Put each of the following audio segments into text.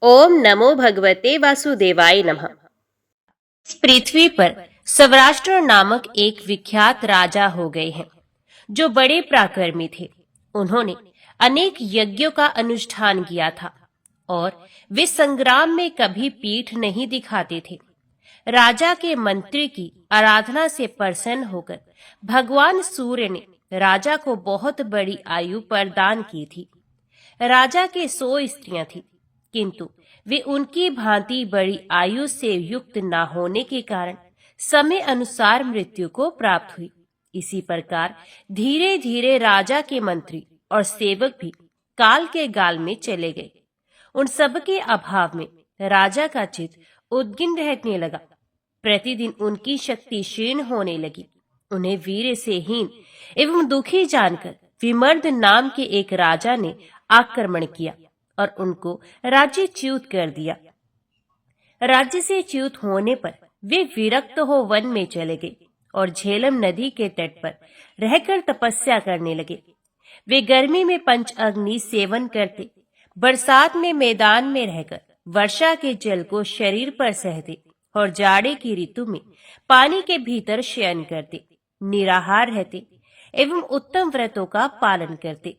ओम नमो भगवते वासुदेवाय नमः। इस पृथ्वी पर सौराष्ट्र नामक एक विख्यात राजा हो गए हैं, जो बड़े पराक्रमी थे। उन्होंने अनेक यज्ञों का अनुष्ठान किया था और वे संग्राम में कभी पीठ नहीं दिखाते थे। राजा के मंत्री की आराधना से प्रसन्न होकर भगवान सूर्य ने राजा को बहुत बड़ी आयु प्रदान की थी। राजा के 100 स्त्रियां थीं, किंतु वे उनकी भांति बड़ी आयु से युक्त न होने के कारण समय अनुसार मृत्यु को प्राप्त हुई। इसी प्रकार धीरे धीरे राजा के मंत्री और सेवक भी काल के गाल में चले गए। उन सब के अभाव में राजा का चित्त उद्विग्न रहने लगा। प्रतिदिन उनकी शक्ति क्षीण होने लगी। उन्हें वीर से हीन एवं दुखी जानकर विमर्द नाम के एक राजा ने आक्रमण किया और उनको राज्यच्युत कर दिया। राज्य से च्युत होने पर वे विरक्त हो वन में चले गए और झेलम नदी के तट पर रहकर तपस्या करने लगे। वे गर्मी में पंच अग्नि सेवन करते, बरसात में मैदान में रहकर वर्षा के जल को शरीर पर सहते और जाड़े की ऋतु में पानी के भीतर शयन करते, निराहार रहते एवं उत्तम व्रतों का पालन करते।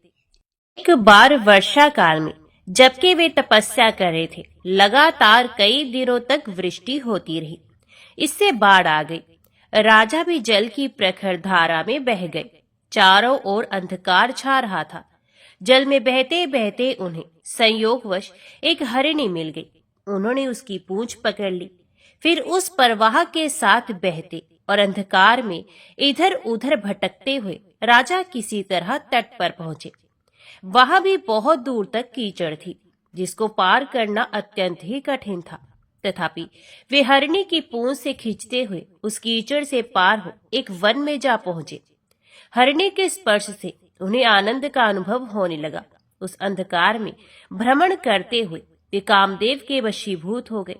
एक बार वर्षा काल में जबकि वे तपस्या कर रहे थे, लगातार कई दिनों तक वृष्टि होती रही। इससे बाढ़ आ गई। राजा भी जल की प्रखर धारा में बह गए। चारों ओर अंधकार छा रहा था। जल में बहते बहते उन्हें संयोगवश एक हरिणी मिल गई। उन्होंने उसकी पूंछ पकड़ ली, फिर उस प्रवाह के साथ बहते और अंधकार में इधर उधर भटकते हुए राजा किसी तरह तट पर पहुंचे। वहां भी बहुत दूर तक कीचड़ थी, जिसको पार करना अत्यंत ही कठिन था। तथापि वे हरिणी की पूंछ से खींचते हुए उस कीचड़ से पार हो एक वन में जा पहुंचे। हरिणी के स्पर्श से उन्हें आनंद का अनुभव होने लगा। उस अंधकार में भ्रमण करते हुए वे कामदेव के वशीभूत हो गए।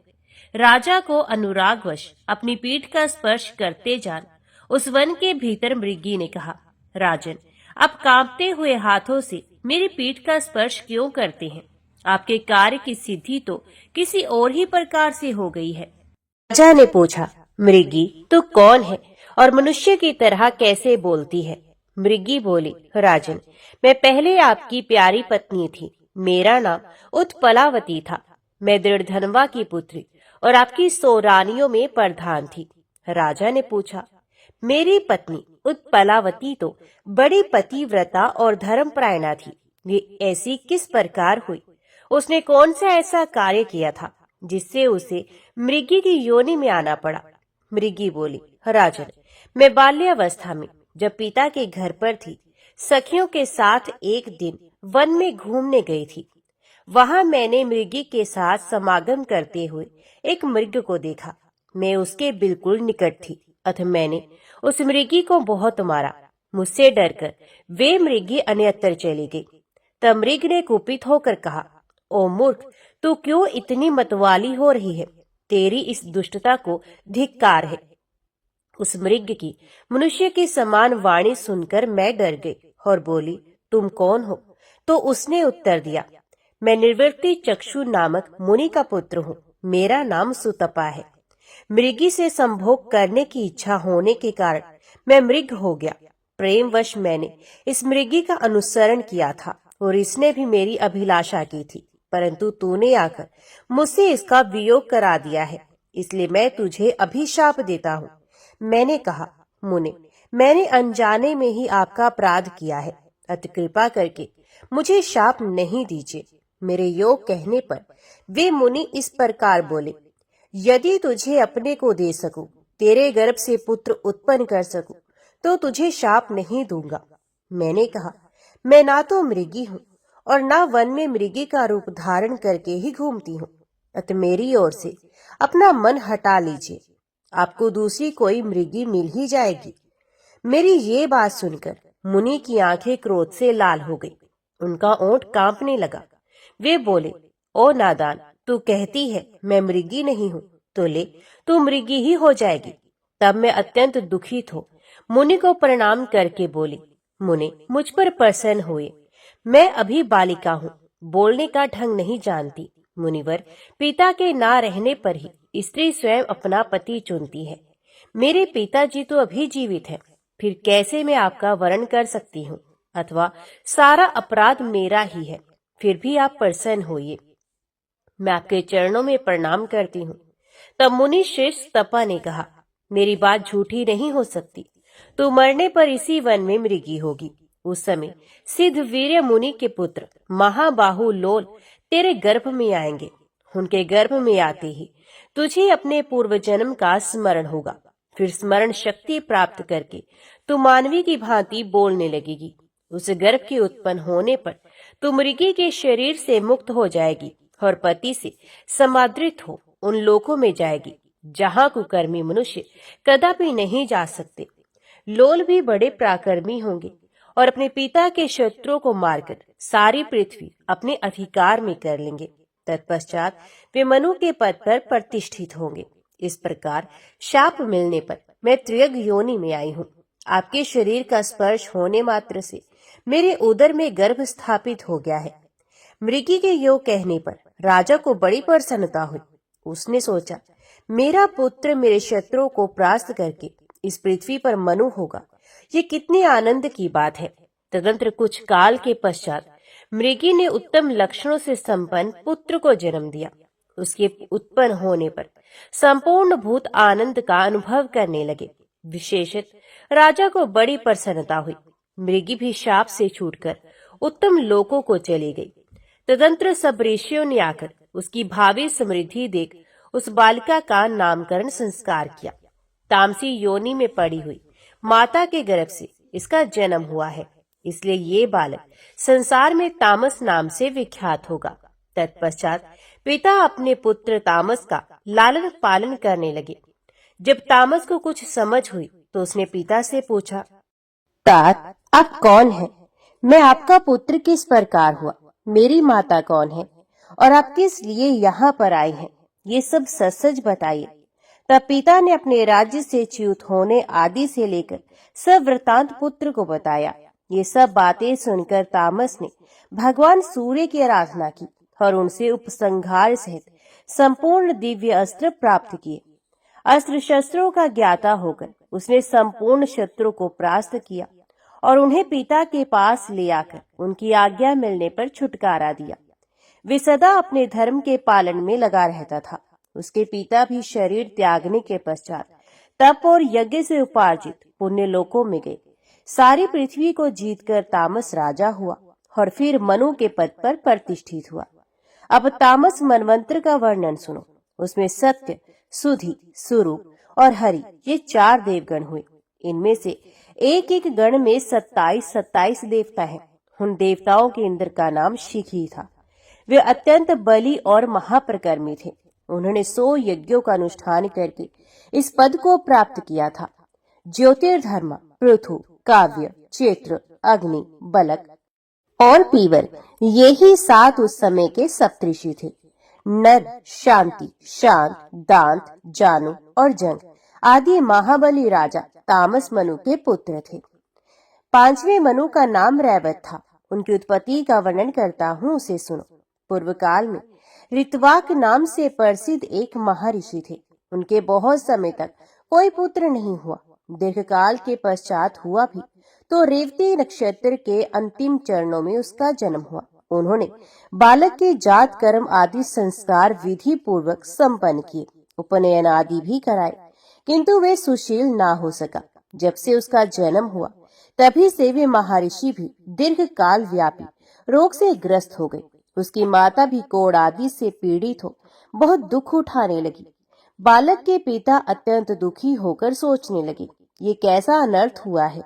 राजा को अनुरागवश अपनी पीठ का स्पर्श करते जान उस वन के भीतर मृगी ने कहा, राजन, आप कांपते हुए हाथों से मेरी पीठ का स्पर्श क्यों करते हैं? आपके कार्य की सिद्धि तो किसी और ही प्रकार से हो गई है। राजा ने पूछा, मृगी, तू कौन है और मनुष्य की तरह कैसे बोलती है? मृगी बोली, राजन, मैं पहले आपकी प्यारी पत्नी थी। मेरा नाम उत्पलावती था। मैं दृढ़धनवा की पुत्री और आपकी 100 रानियों में प्रधान थी। राजा ने पूछा, मेरी पत्नी उत्पलावती तो बड़ी पतिव्रता और धर्मपरायणा थी। ये ऐसी किस प्रकार हुई? उसने कौन सा ऐसा कार्य किया था जिससे उसे मृगी की योनि में आना पड़ा? मृगी बोली, राजन, मैं बाल्यावस्था में जब पिता के घर पर थी, सखियों के साथ एक दिन वन में घूमने गई थी। वहां मैंने मृगी के साथ समागम करते हुए एक मृग को देखा। मैं उसके बिल्कुल निकट थी, अतः मैंने उस मृगी को बहुत मारा। मुझसे डरकर वे मृगी अन्यत्र चली गई। तब मृग ने कुपित होकर कहा, ओ मूर्ख, तू क्यों इतनी मतवाली हो रही है? तेरी इस दुष्टता को धिक्कार है। उस मृग की मनुष्य की समान वाणी सुनकर मैं डर गई और बोली, तुम कौन हो? तो उसने उत्तर दिया, मैं निर्वृत्ति चक्षु नामक मुनि का पुत्र हूँ। मेरा नाम सुतपा है। मृगी से संभोग करने की इच्छा होने के कारण मैं मृग हो गया। प्रेमवश मैंने इस मृगी का अनुसरण किया था और इसने भी मेरी अभिलाषा की थी, परंतु तूने आकर मुझसे इसका वियोग करा दिया है, इसलिए मैं तुझे अभिशाप देता हूँ। मैंने कहा, मुने, मैंने अनजाने में ही आपका अपराध किया है, अतः कृपा करके मुझे शाप नहीं दीजिए। मेरे योग कहने पर वे मुनि इस प्रकार बोले, यदि तुझे अपने को दे सकूं, तेरे गर्भ से पुत्र उत्पन्न कर सकूं, तो तुझे शाप नहीं दूंगा। मैंने कहा, मैं ना तो मृगी हूँ और ना वन में मृगी का रूप धारण करके ही घूमती हूँ, अतः मेरी ओर से अपना मन हटा लीजिए। आपको दूसरी कोई मृगी मिल ही जाएगी। मेरी ये बात सुनकर मुनि की आंखें क्रोध से लाल हो गई। उनका ओंठ कांपने लगा। वे बोले, ओ नादान, तू कहती है मैं मृगी नहीं हूँ, तो ले, तू मृगी ही हो जाएगी। तब मैं अत्यंत दुखित हो मुनि को प्रणाम करके बोली, मुनि, मुझ पर प्रसन्न हुए। मैं अभी बालिका हूँ, बोलने का ढंग नहीं जानती। मुनिवर, पिता के ना रहने पर ही स्त्री स्वयं अपना पति चुनती है। मेरे पिताजी तो अभी जीवित हैं, फिर कैसे मैं आपका वरण कर सकती हूँ? अथवा सारा अपराध मेरा ही है, फिर भी आप प्रसन्न होइए, मैं आपके चरणों में प्रणाम करती हूँ। तब मुनि श्रेष्ठ तपा ने कहा, मेरी बात झूठी नहीं हो सकती, तू मरने पर इसी वन में मृगी होगी। उस समय सिद्ध वीर्य मुनि के पुत्र महाबाहु लोल तेरे गर्भ में आएंगे। उनके गर्भ में आते ही तुझे अपने पूर्व जन्म का स्मरण होगा। फिर स्मरण शक्ति प्राप्त करके तू मानवी की भांति बोलने लगेगी। उस गर्भ के उत्पन्न होने पर तू मृगी के शरीर से मुक्त हो जाएगी और पति से समादृत हो उन लोकों में जाएगी जहां कुकर्मी मनुष्य कदापि नहीं जा सकते। लोल भी बड़े पराक्रमी होंगे और अपने पिता के शत्रुओं को मारकर सारी पृथ्वी अपने अधिकार में कर लेंगे। तत्पश्चात वे मनु के पद पर प्रतिष्ठित होंगे। इस प्रकार शाप मिलने पर मैं त्रियग योनि में आई हूँ। आपके शरीर का स्पर्श होने मात्र से मेरे उदर में गर्भ स्थापित हो गया है। मृगी के योग कहने पर राजा को बड़ी प्रसन्नता हुई। उसने सोचा, मेरा पुत्र मेरे शत्रुओं को परास्त करके इस पृथ्वी पर मनु होगा, ये कितनी आनंद की बात है। तदंतर कुछ काल के पश्चात मृगी ने उत्तम लक्षणों से संपन्न पुत्र को जन्म दिया। उसके उत्पन्न होने पर संपूर्ण भूत आनंद का अनुभव करने लगे। विशेषतः राजा को बड़ी प्रसन्नता हुई। मृगी भी शाप से छूटकर उत्तम लोकों को चली गई। तदंतर सब ऋषियों ने आकर उसकी भावी समृद्धि देख उस बालिका का नामकरण संस्कार किया। तामसी योनि में पड़ी हुई माता के गर्भ से इसका जन्म हुआ है, इसलिए ये बालक संसार में तामस नाम से विख्यात होगा। तत्पश्चात पिता अपने पुत्र तामस का लालन पालन करने लगे। जब तामस को कुछ समझ हुई तो उसने पिता से पूछा, तात, आप कौन हैं? मैं आपका पुत्र किस प्रकार हुआ? मेरी माता कौन है और आप किस लिए यहाँ पर आए हैं? ये सब सच सच बताइए। तब पिता ने अपने राज्य से च्युत होने आदि से लेकर सब वृतांत पुत्र को बताया। ये सब बातें सुनकर तामस ने भगवान सूर्य की आराधना की और उनसे उपसंहार सहित संपूर्ण दिव्य अस्त्र प्राप्त किए। अस्त्र शस्त्रों का ज्ञाता होकर उसने संपूर्ण शत्रु को परास्त किया और उन्हें पिता के पास ले आकर उनकी आज्ञा मिलने पर छुटकारा दिया। वे सदा अपने धर्म के पालन में लगा रहता था। उसके पिता भी शरीर त्यागने के पश्चात तप और यज्ञ से उपार्जित पुण्य लोकों में गए। सारी पृथ्वी को जीतकर तामस राजा हुआ और फिर मनु के पद पर प्रतिष्ठित हुआ। अब तामस मनवंतर का वर्णन सुनो। उसमें सत्य, सुधि, सुरूप और हरि ये 4 देवगण हुए। इनमें से एक एक गण में 27 देवता हैं। उन देवताओं के इंद्र का नाम शिखी था। वे अत्यंत बली और महाप्रकर्मी थे। उन्होंने 100 यज्ञों का अनुष्ठान करके इस पद को प्राप्त किया था। ज्योतिर्धर्मा, पृथु, काव्य, चैत्र, अग्नि, बलक और पीवर, ये ही 7 उस समय के सप्तऋषि थे। नर, शांति, शांत, दांत, जानु और जंग आदि महाबली राजा तामस मनु के पुत्र थे। 5वें मनु का नाम रैवत था। उनकी उत्पत्ति का वर्णन करता हूँ, उसे सुनो। पूर्व काल में ऋतवाक नाम से प्रसिद्ध एक महर्षि थे। उनके बहुत समय तक कोई पुत्र नहीं हुआ। दीर्घ काल के पश्चात हुआ भी तो रेवती नक्षत्र के अंतिम चरणों में उसका जन्म हुआ। उन्होंने बालक के जात कर्म आदि संस्कार विधि पूर्वक संपन्न किए, उपनयन आदि भी कराए, किंतु वे सुशील ना हो सका। जब से उसका जन्म हुआ तभी से वे महर्षि भी दीर्घ काल व्यापी रोग से ग्रस्त हो गए। उसकी माता भी कोढ़ आदि से पीड़ित हो बहुत दुख उठाने लगी। बालक के पिता अत्यंत दुखी होकर सोचने लगे, ये कैसा अनर्थ हुआ है।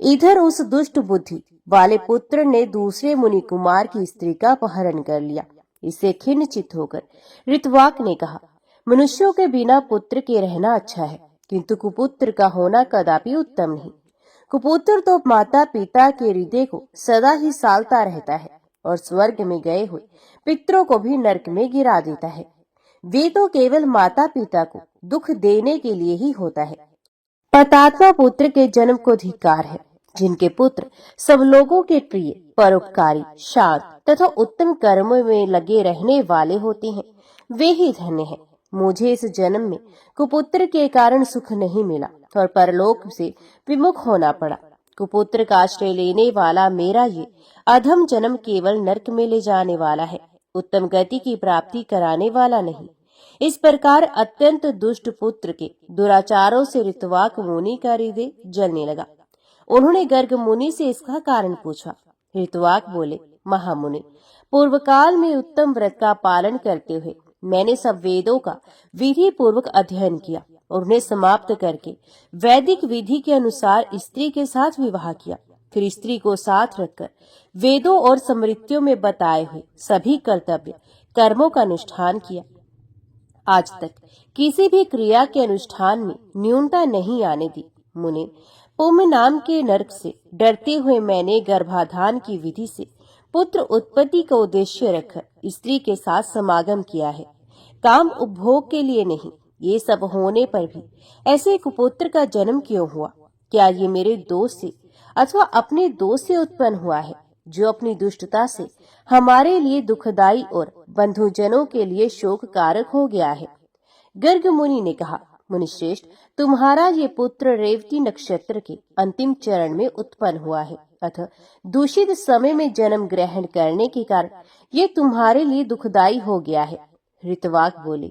इधर उस दुष्ट बुद्धि वाले पुत्र ने दूसरे मुनि कुमार की स्त्री का अपहरण कर लिया। इससे खिन्न चित्त होकर ऋतवाक ने कहा, मनुष्यों के बिना पुत्र के रहना अच्छा है, किंतु कुपुत्र का होना कदापि उत्तम नहीं। कुपुत्र तो माता पिता के हृदय को सदा ही सालता रहता है और स्वर्ग में गए हुए पितरों को भी नरक में गिरा देता है। वे तो केवल माता पिता को दुख देने के लिए ही होता है। पतात्मा पुत्र के जन्म को धिक्कार है। जिनके पुत्र सब लोगों के प्रिय, परोपकारी, शांत तथा उत्तम कर्मों में लगे रहने वाले होते हैं, वे ही धन्य हैं। मुझे इस जन्म में कुपुत्र के कारण सुख नहीं मिला और परलोक से विमुख होना पड़ा। कुपुत्र का आश्रय लेने वाला मेरा ये अधम जन्म केवल नरक में ले जाने वाला है, उत्तम गति की प्राप्ति कराने वाला नहीं। इस प्रकार अत्यंत दुष्ट पुत्र के दुराचारों से ऋतवाक मुनि का हृदय जलने लगा। उन्होंने गर्ग मुनि से इसका कारण पूछा। ऋतवाक बोले, महामुनि, पूर्व काल में उत्तम व्रत का पालन करते हुए मैंने सब वेदों का विधि पूर्वक अध्ययन किया और उन्हें समाप्त करके वैदिक विधि के अनुसार स्त्री के साथ विवाह किया। फिर स्त्री को साथ रखकर वेदों और स्मृतियों में बताए हुए सभी कर्तव्य कर्मों का अनुष्ठान किया। आज तक किसी भी क्रिया के अनुष्ठान में न्यूनता नहीं आने दी। मुने, पुण्य नाम के नरक से डरते हुए मैंने गर्भाधान की विधि से पुत्र उत्पत्ति का उद्देश्य रखकर स्त्री के साथ समागम किया है, काम उपभोग के लिए नहीं। ये सब होने पर भी ऐसे कुपुत्र का जन्म क्यों हुआ? क्या ये मेरे दोष से अथवा अपने दोष से उत्पन्न हुआ है, जो अपनी दुष्टता से हमारे लिए दुखदाई और बंधुजनों के लिए शोक कारक हो गया है? गर्ग मुनि ने कहा, मुनिश्रेष्ठ, तुम्हारा ये पुत्र रेवती नक्षत्र के अंतिम चरण में उत्पन्न हुआ है, अतः दूषित समय में जन्म ग्रहण करने के कारण ये तुम्हारे लिए दुखदाई हो गया है। ऋतवाक बोले,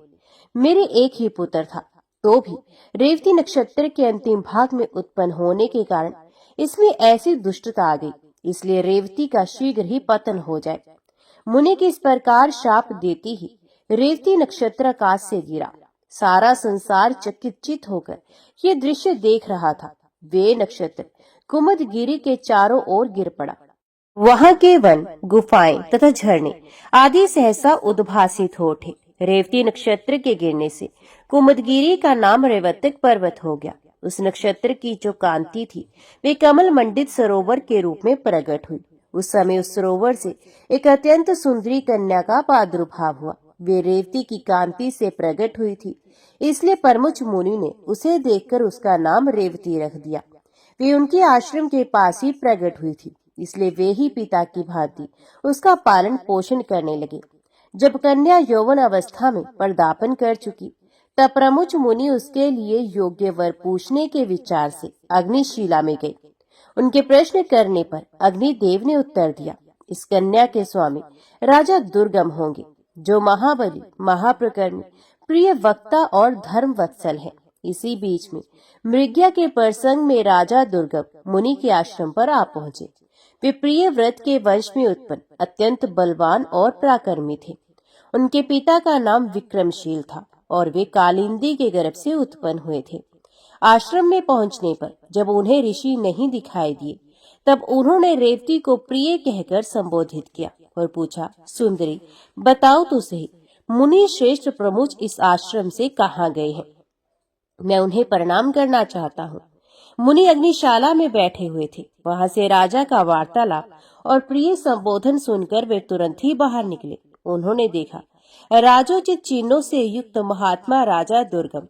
मेरे एक ही पुत्र था, तो भी रेवती नक्षत्र के अंतिम भाग में उत्पन्न होने के कारण इसमें ऐसी दुष्टता आ गई, इसलिए रेवती का शीघ्र ही पतन हो जाए। मुनि के इस प्रकार शाप देती ही रेवती नक्षत्र आकाश से गिरा। सारा संसार चकित होकर ये दृश्य देख रहा था। वे नक्षत्र कुमुदगिरी के चारों ओर गिर पड़ा। वहां के वन, गुफाएं तथा झरने आदि सहसा उद्भासित हो उठे। रेवती नक्षत्र के गिरने से कुमुदगिरी का नाम रेवतक पर्वत हो गया। उस नक्षत्र की जो कांति थी वे कमल मंडित सरोवर के रूप में प्रकट हुई। उस समय उस सरोवर से एक अत्यंत सुंदरी कन्या का प्रादुर्भाव हुआ। वे रेवती की कांति से प्रकट हुई थी, इसलिए परमुच मुनि ने उसे देखकर उसका नाम रेवती रख दिया। वे उनके आश्रम के पास ही प्रकट हुई थी, इसलिए वे ही पिता की भांति उसका पालन पोषण करने लगे। जब कन्या यौवन अवस्था में पदार्पण कर चुकी, तब प्रमुच मुनि उसके लिए योग्य वर पूछने के विचार से अग्निशिला में गए। उनके प्रश्न करने पर अग्निदेव ने उत्तर दिया, इस कन्या के स्वामी राजा दुर्गम होंगे, जो महाबली, महाप्रकर्मी, प्रिय वक्ता और धर्म वत्सल है। इसी बीच में मृग्या के प्रसंग में राजा दुर्गम मुनि के आश्रम पर आ पहुंचे। वे प्रिय व्रत के वंश में उत्पन्न अत्यंत बलवान और पराक्रमी थे। उनके पिता का नाम विक्रमशील था और वे कालिंदी के गर्भ से उत्पन्न हुए थे। आश्रम में पहुंचने पर जब उन्हें ऋषि नहीं दिखाई दिए, तब उन्होंने रेवती को प्रिय कहकर संबोधित किया और पूछा, सुंदरी, बताओ तो सही, मुनि श्रेष्ठ प्रमुख इस आश्रम से कहाँ गए हैं? मैं उन्हें प्रणाम करना चाहता हूँ। मुनि अग्निशाला में बैठे हुए थे। वहां से राजा का वार्तालाप और प्रिय संबोधन सुनकर वे तुरंत ही बाहर निकले। उन्होंने देखा राजोचित चिन्हों से युक्त महात्मा राजा दुर्गम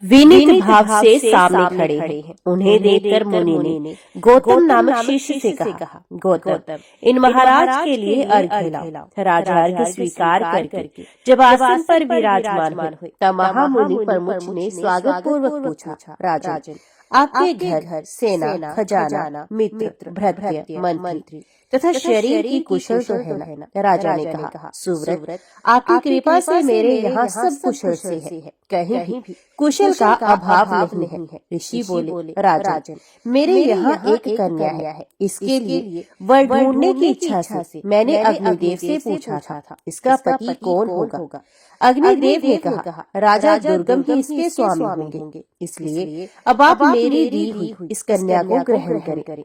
विनीत भाव से सामने खड़े हैं। उन्हें देखकर मुनि ने गौतम नामक शिष्य से कहा, गौतम, इन महाराज के लिए अर्घ्य लाओ। राजा अर्घ्य स्वीकार करके जब आसन पर विराजमान हुए, तब महामुनि प्रमुख ने स्वागत पूर्वक पूछा, राजन, आपके घर सेना, खजाना, मित्र, भृत्य, मंत्री तथा शरीर की कुशल तो है ना? राजा ने कहा, सुव्रत, आपकी कृपा से मेरे यहाँ सब कुशल से है, कहीं भी कुशल का अभाव नहीं है। ऋषि बोले, राजन, मेरे यहाँ एक कन्या है। इसके लिए वर ढूंढने की इच्छा से मैंने अग्निदेव से पूछा था, इसका पति कौन होगा? अग्निदेव ने कहा, राजा दुर्गम ही इसके स्वामी होंगे, इसलिए अब आप मेरी दी हुई इस कन्या को ग्रहण करें।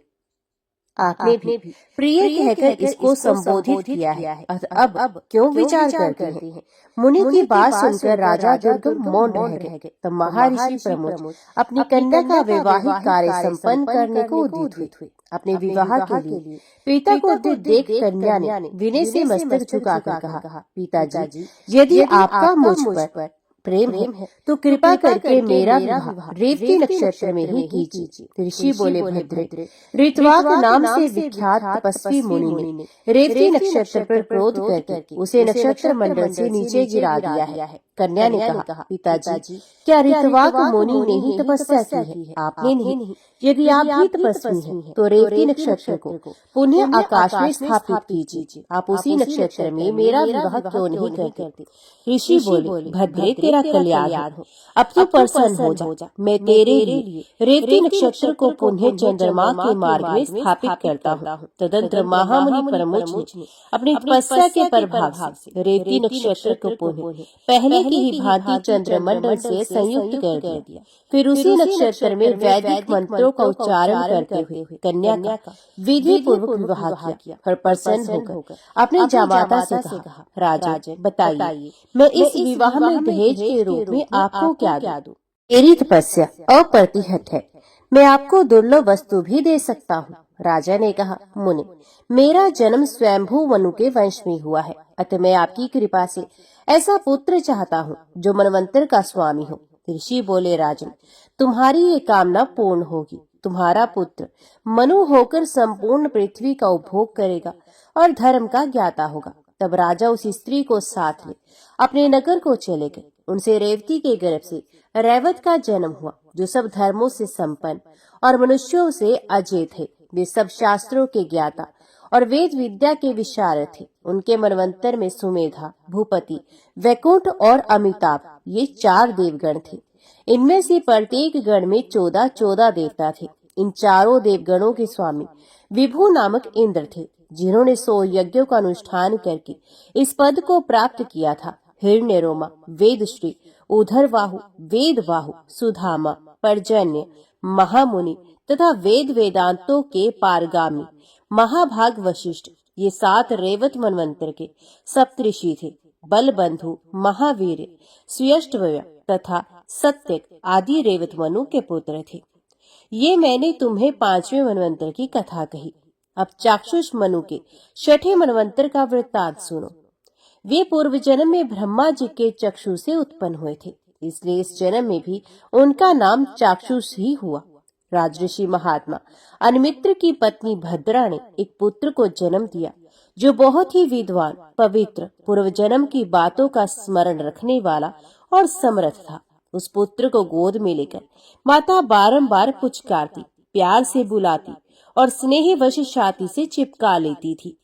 आपने भी प्रिय कहकर इसको संबोधित किया है, अब क्यों विचार करते हैं? मुनि की बात सुनकर राजा दुर्गम मौन रह गए। तब महर्षि प्रमुख अपनी कन्या का वैवाहिक कार्य संपन्न करने को उद्युक्त हुए। अपने विवाह के लिए पिता को देख कन्या ने विनय से मस्तक झुकाकर कहा, पिताजी, यदि आपका मुझ पर प्रेम है तो कृपा करके मेरा विवाह रेवती नक्षत्र में ही कीजिए। ऋषि बोले, भद्रे, ऋतवाक नाम से विख्यात तपस्वी मुनि ने रेवती नक्षत्र पर क्रोध करके उसे नक्षत्र मंडल से नीचे गिरा दिया है। कन्या ने कहा, पिताजी, क्या ऋतवाक मुनि ने ही तपस्या की है? आपने नहीं। यदि आप भी तपस्वी हैं, तो रेवती नक्षत्र को पुनः आकाश में स्थापित कीजिए। आप उसी नक्षत्र में मेरा विवाह क्यों नहीं करते? ऋषि बोले, भद्रे, तेरा कल्याण हो, अब तू प्रसन्न हो जा। मैं तेरे लिए रेवती नक्षत्र को पुनः चंद्रमा के मार्ग में स्थापित करता हूँ। तदंतर महामुनि परमुच ने अपनी तपस्या के प्रभाव से रेवती नक्षत्र को पुनः पहले की ही भांति चंद्रमंडल से संयुक्त कर दिया। फिर उसी नक्षत्र में वैदिक मंत्रों का उच्चारण करते हुए कन्या का विधि पूर्वक विवाह किया और प्रसन्न होकर अपने जामाता से कहा, राजन, बताइए मैं इस विवाह में दहेज के रूप में आपको क्या दूं? मेरी तपस्या अप्रतिहत है, मैं आपको दुर्लभ वस्तु भी दे सकता हूँ। राजा ने कहा, मुनि, मेरा जन्म स्वयंभू मनु के वंश में हुआ है, अतः मैं आपकी कृपा से ऐसा पुत्र चाहता हूँ जो मनवंतर का स्वामी हो। ऋषि बोले, राजन, तुम्हारी ये कामना पूर्ण होगी। तुम्हारा पुत्र मनु होकर संपूर्ण पृथ्वी का उपभोग करेगा और धर्म का ज्ञाता होगा। तब राजा उस स्त्री को साथ ले अपने नगर को चले गए। उनसे रेवती के गर्भ से रैवत का जन्म हुआ, जो सब धर्मों से संपन्न और मनुष्यों से अजय थे। वे सब शास्त्रों के ज्ञाता और वेद विद्या के विशारद थे। उनके मनवंतर में सुमेधा, भूपति, वैकुंठ और अमिताभ ये 4 देवगण थे। इनमें से प्रत्येक गण में 14 देवता थे। इन चारों देवगणों के स्वामी विभु नामक इंद्र थे, जिन्होंने 100 यज्ञों का अनुष्ठान करके इस पद को प्राप्त किया था। हिरण्यरोमा, वेदश्री, उधरवाहु, वेदवाहु, सुधामा, पर्जन्य, महामुनि तथा वेद वेदांतों के पारगामी महाभाग वशिष्ठ, ये 7 रेवत मनवंतर के सप्तऋषि थे। बलबंधु, महावीर, स्यष्टव्य तथा सत्यक आदि रेवत मनु के पुत्र थे। ये मैंने तुम्हें 5वें मनवंतर की कथा कही। अब चाक्षुष मनु के 6ठे मनवंतर का वृत्तांत सुनो। वे पूर्व जन्म में ब्रह्मा जी के चक्षु से उत्पन्न हुए थे, इसलिए इस जन्म में भी उनका नाम चाक्षुष ही हुआ। राजऋषि महात्मा अनमित्र की पत्नी भद्रा ने एक पुत्र को जन्म दिया, जो बहुत ही विद्वान, पवित्र, पूर्व जन्म की बातों का स्मरण रखने वाला और समर्थ था। उस पुत्र को गोद में लेकर माता बारंबार पुचकारती, प्यार से बुलाती और स्नेहवश छाती से चिपका लेती थी,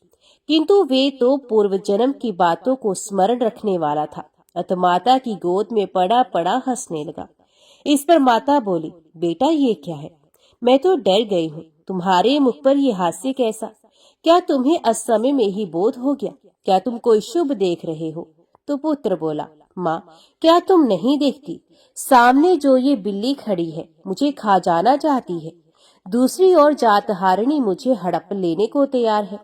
किंतु वे तो पूर्व जन्म की बातों को स्मरण रखने वाला था। अतः माता की गोद में पड़ा पड़ा हंसने लगा। इस पर माता बोली, बेटा ये क्या है? मैं तो डर गई हूँ। तुम्हारे मुख पर ये हास्य कैसा? क्या तुम्हें असमय में ही बोध हो गया? क्या तुम कोई शुभ देख रहे हो? तो पुत्र बोला, माँ, क्या तुम नहीं देखती? सामने जो ये बिल्ली खड़ी है, मुझे खा जाना चाहती है। दूसरी ओर जातहारिणी मुझे हड़प लेने को तैयार है।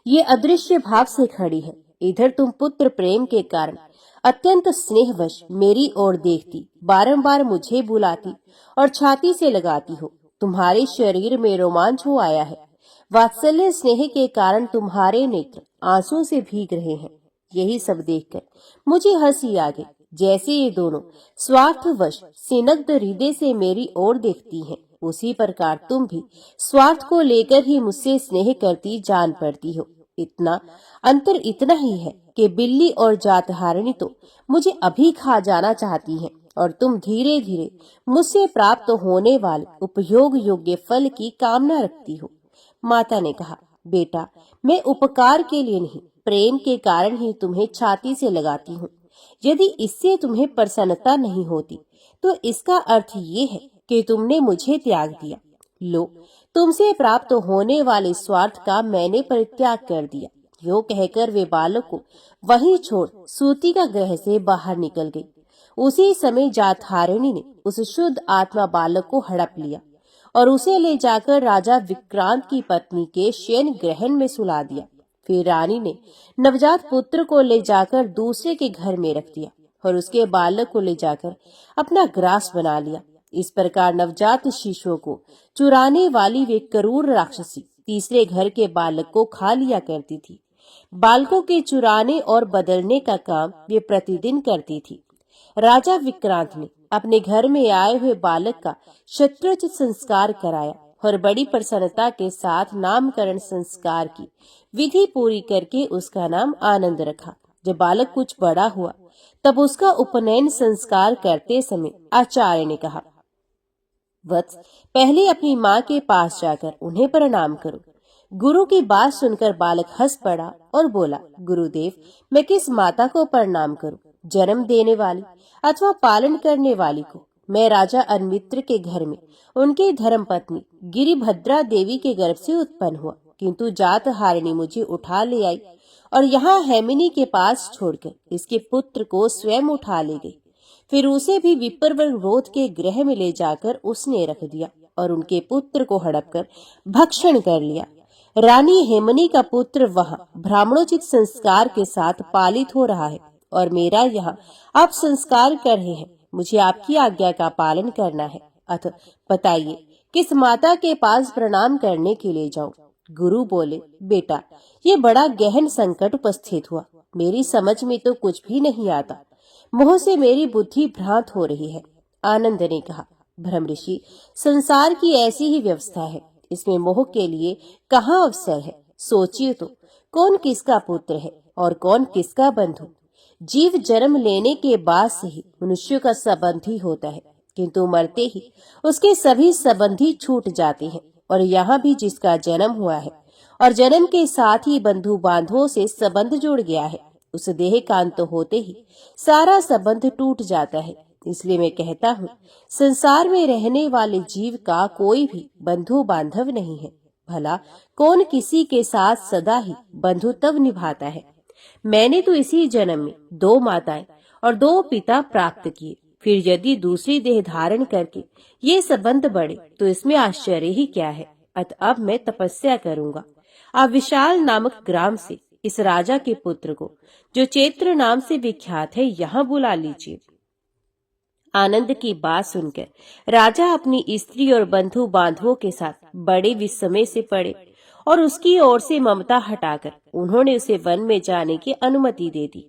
ये अदृश्य भाव से खड़ी है। इधर तुम पुत्र प्रेम के कारण अत्यंत स्नेहवश मेरी ओर देखती, बारंबार मुझे बुलाती और छाती से लगाती हो। तुम्हारे शरीर में रोमांच हो आया है। वात्सल्य स्नेह के कारण तुम्हारे नेत्र आंसू से भीग रहे हैं। यही सब देखकर मुझे हंसी आ गई। जैसे ये दोनों स्वार्थवश सिनग्ध हृदय से मेरी ओर देखती हैं, उसी प्रकार तुम भी स्वार्थ को लेकर ही मुझसे स्नेह करती जान पड़ती हो। इतना अंतर इतना ही है कि बिल्ली और जातहारिणी तो मुझे अभी खा जाना चाहती हैं और तुम धीरे धीरे मुझसे प्राप्त होने वाले उपयोग योग्य फल की कामना रखती हो। माता ने कहा, बेटा, मैं उपकार के लिए नहीं, प्रेम के कारण ही तुम्हें छाती से लगाती हूँ। यदि इससे तुम्हें प्रसन्नता नहीं होती, तो इसका अर्थ ये है कि तुमने मुझे त्याग दिया। लो, तुमसे प्राप्त होने वाले स्वार्थ का मैंने परित्याग कर दिया। यो कहकर वे बालक को वहीं छोड़ सूतिका गृह से बाहर निकल गई। उसी समय जातहारिणी ने उस शुद्ध आत्मा बालक को हड़प लिया और उसे ले जाकर राजा विक्रांत की पत्नी के शयन ग्रहण में सुला दिया। फिर रानी ने नवजात पुत्र को ले जाकर दूसरे के घर में रख दिया और उसके बालक को ले जाकर अपना ग्रास बना लिया। इस प्रकार नवजात शिशुओं को चुराने वाली वे क्रूर राक्षसी तीसरे घर के बालक को खा लिया करती थी। बालकों के चुराने और बदलने का काम वे प्रतिदिन करती थी। राजा विक्रांत ने अपने घर में आए हुए बालक का शस्त्रोचित संस्कार कराया और बड़ी प्रसन्नता के साथ नामकरण संस्कार की विधि पूरी करके उसका नाम आनंद रखा। जब बालक कुछ बड़ा हुआ तब उसका उपनयन संस्कार करते समय आचार्य ने कहा, वत्स, पहले अपनी माँ के पास जाकर उन्हें प्रणाम करो। गुरु की बात सुनकर बालक हंस पड़ा और बोला, गुरुदेव, मैं किस माता को प्रणाम करूं? जन्म देने वाली अथवा पालन करने वाली को? मैं राजा अनमित्र के घर में उनकी धर्मपत्नी गिरिभद्रा देवी के गर्भ से उत्पन्न हुआ, किंतु जात हारिणी मुझे उठा ले आई और यहाँ हेमिनी के पास छोड़कर इसके पुत्र को स्वयं उठा ले गई। फिर उसे भी विप्रवरोध के गृह में ले जाकर उसने रख दिया और उनके पुत्र को हड़प कर भक्षण कर लिया। रानी हेमनी का पुत्र वहाँ ब्राह्मणोचित संस्कार के साथ पालित हो रहा है और मेरा यहाँ आप संस्कार कर रहे हैं। मुझे आपकी आज्ञा का पालन करना है। अतः बताइए, किस माता के पास प्रणाम करने के लिए जाऊं? गुरु बोले, बेटा, ये बड़ा गहन संकट उपस्थित हुआ। मेरी समझ में तो कुछ भी नहीं आता। मोह से मेरी बुद्धि भ्रांत हो रही है। आनंद ने कहा, ब्रह्म ऋषि, संसार की ऐसी ही व्यवस्था है। इसमें मोह के लिए कहाँ अवसर है? सोचिए तो, कौन किसका पुत्र है और कौन किसका बंधु? जीव जन्म लेने के बाद से ही मनुष्य का संबंधी होता है, किंतु मरते ही उसके सभी संबंधी छूट जाते हैं। और यहाँ भी जिसका जन्म हुआ है और जन्म के साथ ही बंधु बांधवों से संबंध जुड़ गया है, उस देह का अंत होते ही सारा संबंध टूट जाता है। इसलिए मैं कहता हूँ, संसार में रहने वाले जीव का कोई भी बंधु बांधव नहीं है। भला कौन किसी के साथ सदा ही बंधु तब निभाता है? मैंने तो इसी जन्म में 2 माताएं और 2 पिता प्राप्त किए। फिर यदि दूसरी देह धारण करके ये संबंध बढ़े तो इसमें आश्चर्य ही क्या है? अतः अब मैं तपस्या करूंगा। आप विशाल नामक ग्राम से इस राजा के पुत्र को, जो चैत्र नाम से विख्यात है, यहाँ बुला लीजिए। आनंद की बात सुनकर राजा अपनी स्त्री और बंधु बांधवों के साथ बड़े विस्मय से पड़े और उसकी ओर से ममता हटाकर उन्होंने उसे वन में जाने की अनुमति दे दी।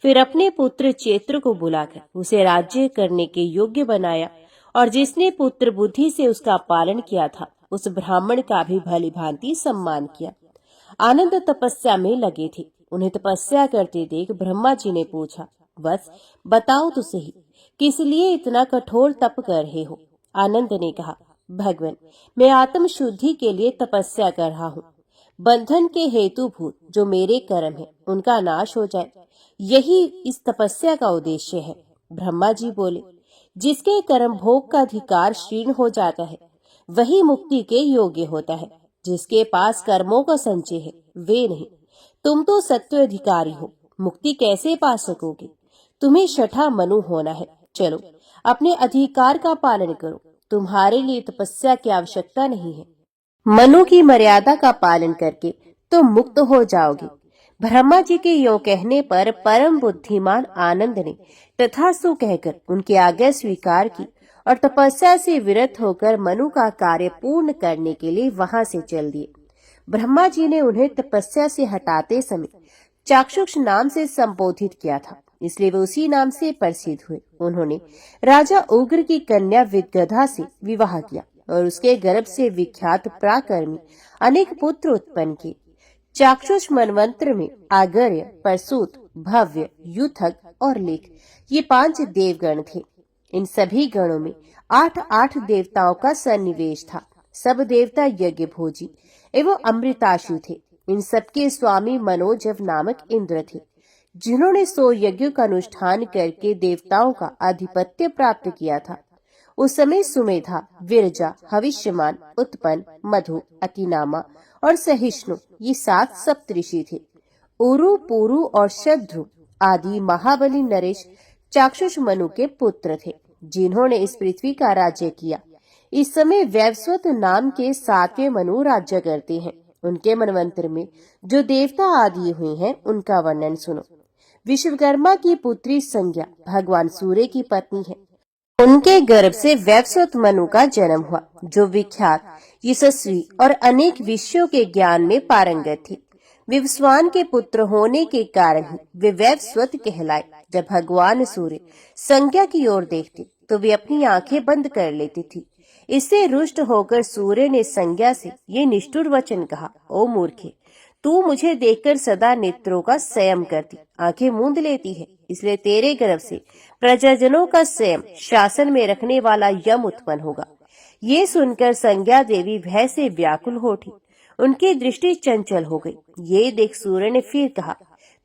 फिर अपने पुत्र चैत्र को बुलाकर उसे राज्य करने के योग्य बनाया और जिसने पुत्र बुद्धि से उसका पालन किया था, उस ब्राह्मण का भी भली भांति सम्मान किया। आनंद तपस्या में लगे थे। उन्हें तपस्या करते देख ब्रह्मा जी ने पूछा, बस बताओ तो सही, किस लिए इतना कठोर तप कर रहे हो? आनंद ने कहा, भगवान, मैं आत्म शुद्धि के लिए तपस्या कर रहा हूँ। बंधन के हेतुभूत जो मेरे कर्म है उनका नाश हो जाए, यही इस तपस्या का उद्देश्य है। ब्रह्मा जी बोले, जिसके कर्म भोग का अधिकार क्षीण हो जाता है वही मुक्ति के योग्य होता है। जिसके पास कर्मों का संचय है वे नहीं। तुम तो सत्व अधिकारी हो, मुक्ति कैसे पा सकोगे? तुम्हें छठा मनु होना है। चलो, अपने अधिकार का पालन करो। तुम्हारे लिए तपस्या की आवश्यकता नहीं है। मनु की मर्यादा का पालन करके तुम मुक्त हो जाओगे। ब्रह्मा जी के यों कहने पर परम बुद्धिमान आनंद ने तथास्तु कहकर उनकी आज्ञा स्वीकार की और तपस्या से विरत होकर मनु का कार्य पूर्ण करने के लिए वहां से चल दिए। ब्रह्मा जी ने उन्हें तपस्या से हटाते समय चाक्षुष नाम से संबोधित किया था, इसलिए वे उसी नाम से प्रसिद्ध हुए। उन्होंने राजा उग्र की कन्या विदगधा से विवाह किया और उसके गर्भ से विख्यात पराक्रमी अनेक पुत्र उत्पन्न किए। चाक्षुष मनवंत्र में आगर्य, प्रसूत, भव्य, युथक और लेख, ये 5 देवगण थे। इन सभी गणों में 8 देवताओं का सन्निवेश था। सब देवता यज्ञ भोजी एवं अमृताशु थे। इन सबके स्वामी मनोजव नामक इंद्र थे, जिन्होंने 100 यज्ञों का अनुष्ठान करके देवताओं का आधिपत्य प्राप्त किया था। उस समय सुमेधा, विरजा, हविष्यमान, उत्पन्न, मधु, अतिनामा और सहिष्णु, ये 7 सप्तऋषि थे। उरु, पुरु और शत्रु आदि महाबली नरेश चाक्षुष मनु के पुत्र थे, जिन्होंने इस पृथ्वी का राज्य किया। इस समय वैवस्वत नाम के 7वें मनु राज्य करते हैं। उनके मनवंतर में जो देवता आदि हुए हैं उनका वर्णन सुनो। विश्वकर्मा की पुत्री संज्ञा भगवान सूर्य की पत्नी है। उनके गर्भ से वैवस्वत मनु का जन्म हुआ, जो विख्यात, यशस्वी और अनेक विषयों के ज्ञान में पारंगत थी। विवस्वान के पुत्र होने के कारण ही वे वैवस्वत कहलाए, जब भगवान सूर्य संज्ञा की ओर देखते तो वे अपनी आंखें बंद कर लेती थी। इससे रुष्ट होकर सूर्य ने संज्ञा से ये निष्ठुर वचन कहा, ओ मूर्खे, तू मुझे देखकर सदा नेत्रों का संयम करती, आंखें मूंद लेती है, इसलिए तेरे गर्भ से प्रजाजनों का संयम शासन में रखने वाला यम उत्पन्न होगा। ये सुनकर संज्ञा देवी भय से व्याकुल हो उठी, उनकी दृष्टि चंचल हो गई। ये देख सूर्य ने फिर कहा,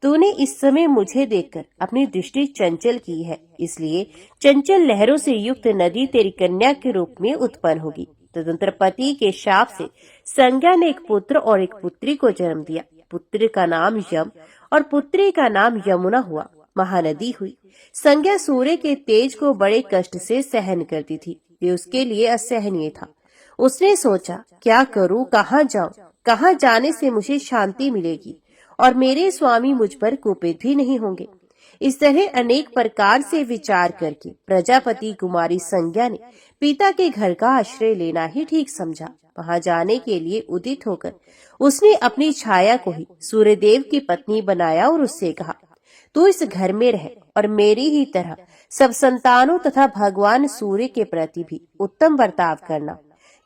तूने इस समय मुझे देखकर अपनी दृष्टि चंचल की है, इसलिए चंचल लहरों से युक्त नदी तेरी कन्या के रूप में उत्पन्न होगी। तदंतर पति के शाप से संज्ञा ने एक पुत्र और एक पुत्री को जन्म दिया। पुत्र का नाम यम और पुत्री का नाम यमुना हुआ। महानदी हुई। संज्ञा सूर्य के तेज को बड़े कष्ट से सहन करती थी, ये उसके लिए असहनीय था। उसने सोचा, क्या करूं, कहाँ जाऊं, कहाँ जाने से मुझे शांति मिलेगी और मेरे स्वामी मुझ पर कुपित भी नहीं होंगे। इस तरह अनेक प्रकार से विचार करके प्रजापति कुमारी संज्ञा ने पिता के घर का आश्रय लेना ही ठीक समझा। वहां जाने के लिए उदित होकर उसने अपनी छाया को ही सूर्यदेव की पत्नी बनाया और उससे कहा, तू इस घर में रह और मेरी ही तरह सब संतानों तथा भगवान सूर्य के प्रति भी उत्तम बर्ताव करना।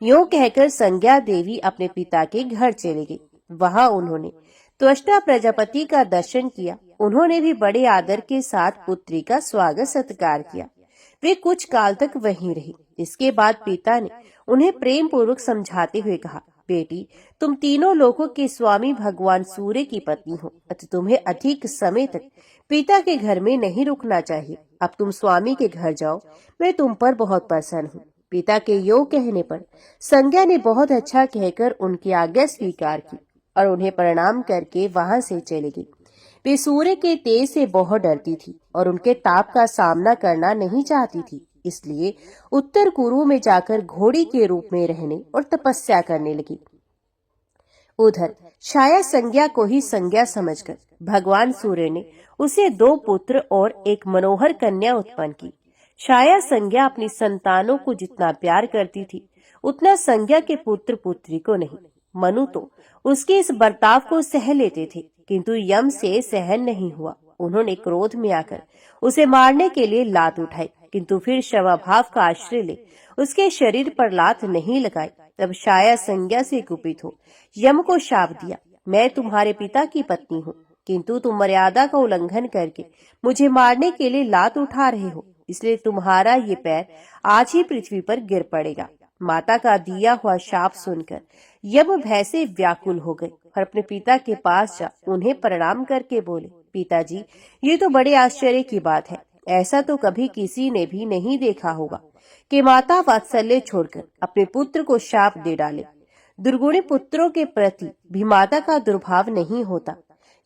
यूं कहकर संज्ञा देवी अपने पिता के घर चली गई। वहां उन्होंने त्वष्टा प्रजापति का दर्शन किया। उन्होंने भी बड़े आदर के साथ पुत्री का स्वागत सत्कार किया। वे कुछ काल तक वहीं रही। इसके बाद पिता ने उन्हें प्रेम पूर्वक समझाते हुए कहा, बेटी, तुम तीनों लोगों के स्वामी भगवान सूर्य की पत्नी हो, अतः तुम्हें अधिक समय तक पिता के घर में नहीं रुकना चाहिए। अब तुम स्वामी के घर जाओ, मैं तुम पर बहुत प्रसन्न हूँ। पिता के योग कहने पर संज्ञा ने बहुत अच्छा कहकर उनकी आज्ञा स्वीकार की और उन्हें प्रणाम करके वहां से चली गई। वे सूर्य के तेज से बहुत डरती थी और उनके ताप का सामना करना नहीं चाहती थी, इसलिए उत्तर कुरु में जाकर घोड़ी के रूप में रहने और तपस्या करने लगी। उधर छाया संज्ञा को ही संज्ञा समझकर भगवान सूर्य ने उसे 2 पुत्र और एक मनोहर कन्या उत्पन्न की। छाया संज्ञा अपनी संतानों को जितना प्यार करती थी, उतना संज्ञा के पुत्र पुत्री को नहीं। मनु तो उसके इस बर्ताव को सह लेते थे, किंतु यम से सहन नहीं हुआ। उन्होंने क्रोध में आकर उसे मारने के लिए लात उठाई, किंतु फिर शवाभाव का आश्रय ले उसके शरीर पर लात नहीं लगाई। तब छाया संज्ञा से कुपित हो यम को शाप दिया, मैं तुम्हारे पिता की पत्नी हूँ, किंतु तुम मर्यादा का उल्लंघन करके मुझे मारने के लिए लात उठा रहे हो, इसलिए तुम्हारा ये पैर आज ही पृथ्वी पर गिर पड़ेगा। माता का दिया हुआ शाप सुनकर यम भय से व्याकुल हो गए और अपने पिता के पास जा उन्हें प्रणाम करके बोले, पिताजी, ये तो बड़े आश्चर्य की बात है। ऐसा तो कभी किसी ने भी नहीं देखा होगा कि माता वात्सल्य छोड़कर अपने पुत्र को शाप दे डाले। दुर्गुणी पुत्रों के प्रति भी माता का दुर्भाव नहीं होता।